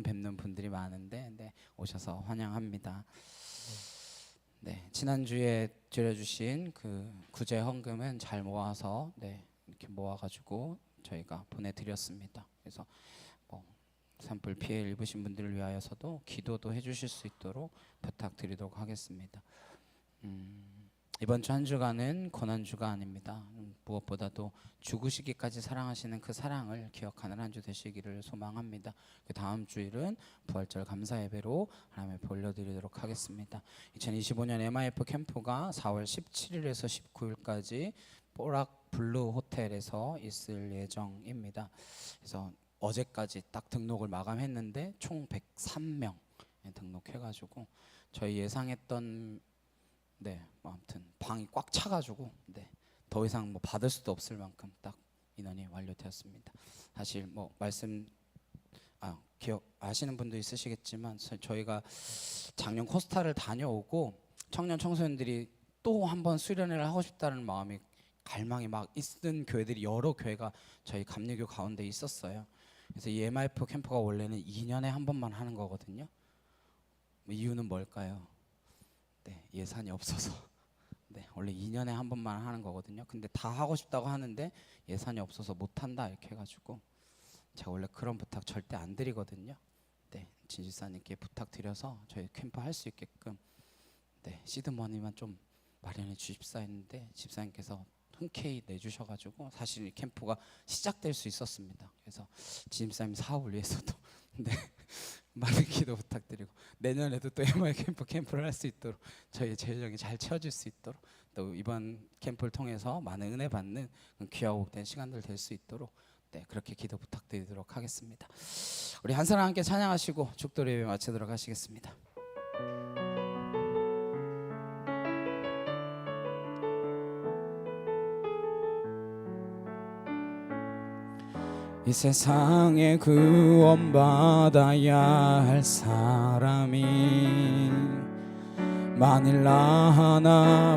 뵙는 분들이 많은데 오셔서 환영합니다. 지난주에 드려주신 그 구제 헌금은 잘 모아서 이렇게 모아가지고 저희가 보내드렸습니다. 그래서 산불 피해 입으신 분들을 위하여서도 기도도 해주실 수 있도록 부탁드리도록 하겠습니다. 이번 주 한 주간은 고난주가 아닙니다. 무엇보다도 죽으시기까지 사랑하시는 그 사랑을 기억하는 한 주 되시기를 소망합니다. 그 다음 주일은 부활절 감사 예배로 하나님을 올려드리도록 하겠습니다. 2025년 MIF 캠프가 4월 17일에서 19일까지 뽀락 블루 호텔에서 있을 예정입니다. 그래서 어제까지 딱 등록을 마감했는데 총 103명 등록해가지고 저희 예상했던 아무튼 방이 꽉 차가지고 더 이상 받을 수도 없을 만큼 딱 인원이 완료되었습니다. 사실 기억하시는 분도 있으시겠지만 저희가 작년 코스타를 다녀오고 청년 청소년들이 또 한번 수련회를 하고 싶다는 마음이 갈망이 막 있는 교회들이 여러 교회가 저희 감리교 가운데 있었어요. 그래서 이 MIF 캠프가 원래는 2년에 한 번만 하는 거거든요. 이유는 뭘까요? 예산이 없어서 원래 2년에 한 번만 하는 거거든요. 근데 다 하고 싶다고 하는데 예산이 없어서 못한다 이렇게 해가지고 제가 원래 그런 부탁 절대 안 드리거든요. 진집사님께 부탁드려서 저희 캠프 할 수 있게끔 시드머니만 좀 마련해 주십사 했는데 집사님께서 흔쾌히 내주셔가지고 사실 이 캠프가 시작될 수 있었습니다. 그래서 진집사님 사업을 위해서도 많은 기도 부탁드리고 내년에도 또 MIF 캠프를 할 수 있도록 저희 재정이 잘 채워질 수 있도록 또 이번 캠프를 통해서 많은 은혜 받는 귀하고 복된 시간들 될 수 있도록 그렇게 기도 부탁드리도록 하겠습니다. 우리 한 사람 함께 찬양하시고 축도 예배 마치도록 하시겠습니다. 이 세상에 구원받아야 할 사람이 만일 나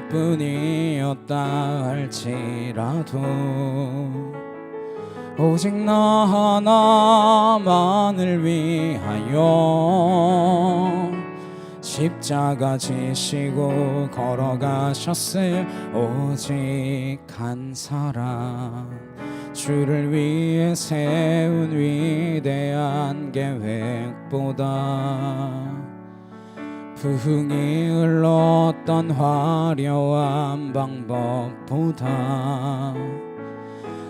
하나뿐이었다 할지라도 오직 나 하나만을 위하여 십자가 지시고 걸어가셨을 오직 한 사람, 주를 위해 세운 위대한 계획보다 부흥이 흘렀던 화려한 방법보다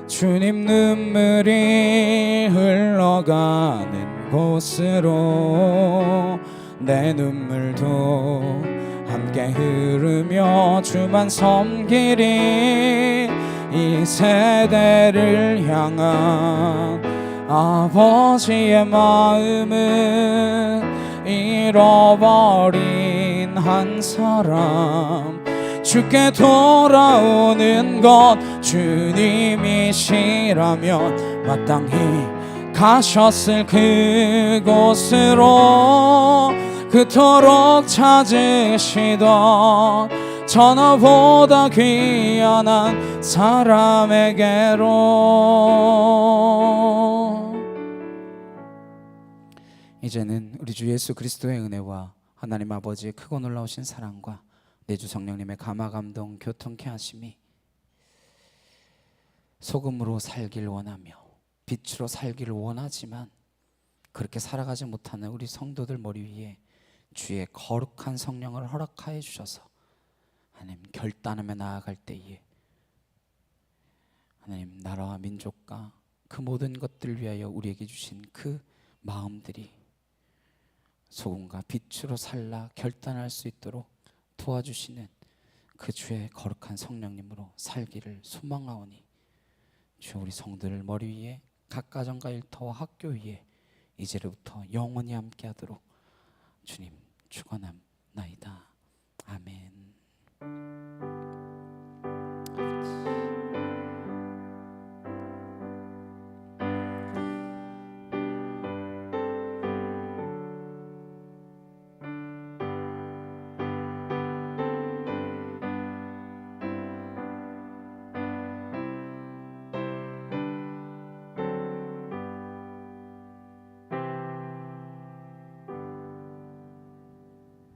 주님 눈물이 흘러가는 곳으로 내 눈물도 함께 흐르며 주만 섬기리. 이 세대를 향한 아버지의 마음은 잃어버린 한 사람, 주께 돌아오는 것 주님이시라면 마땅히 가셨을 그곳으로 그토록 찾으시던 전화보다 귀한 한 사람에게로. 이제는 우리 주 예수 그리스도의 은혜와 하나님 아버지의 크고 놀라우신 사랑과 내 주 성령님의 감화 감동 교통케 하심이 소금으로 살기를 원하며 빛으로 살기를 원하지만 그렇게 살아가지 못하는 우리 성도들 머리 위에 주의 거룩한 성령을 허락하여 주셔서 하나님 결단하며 나아갈 때에 하나님 나라와 민족과 그 모든 것들을 위하여 우리에게 주신 그 마음들이 소금과 빛으로 살라 결단할 수 있도록 도와주시는 그 주의 거룩한 성령님으로 살기를 소망하오니 주 우리 성도들 머리 위에 각 가정과 일터와 학교 위에 이제로부터 영원히 함께하도록 주님 축원합나이다. 아멘.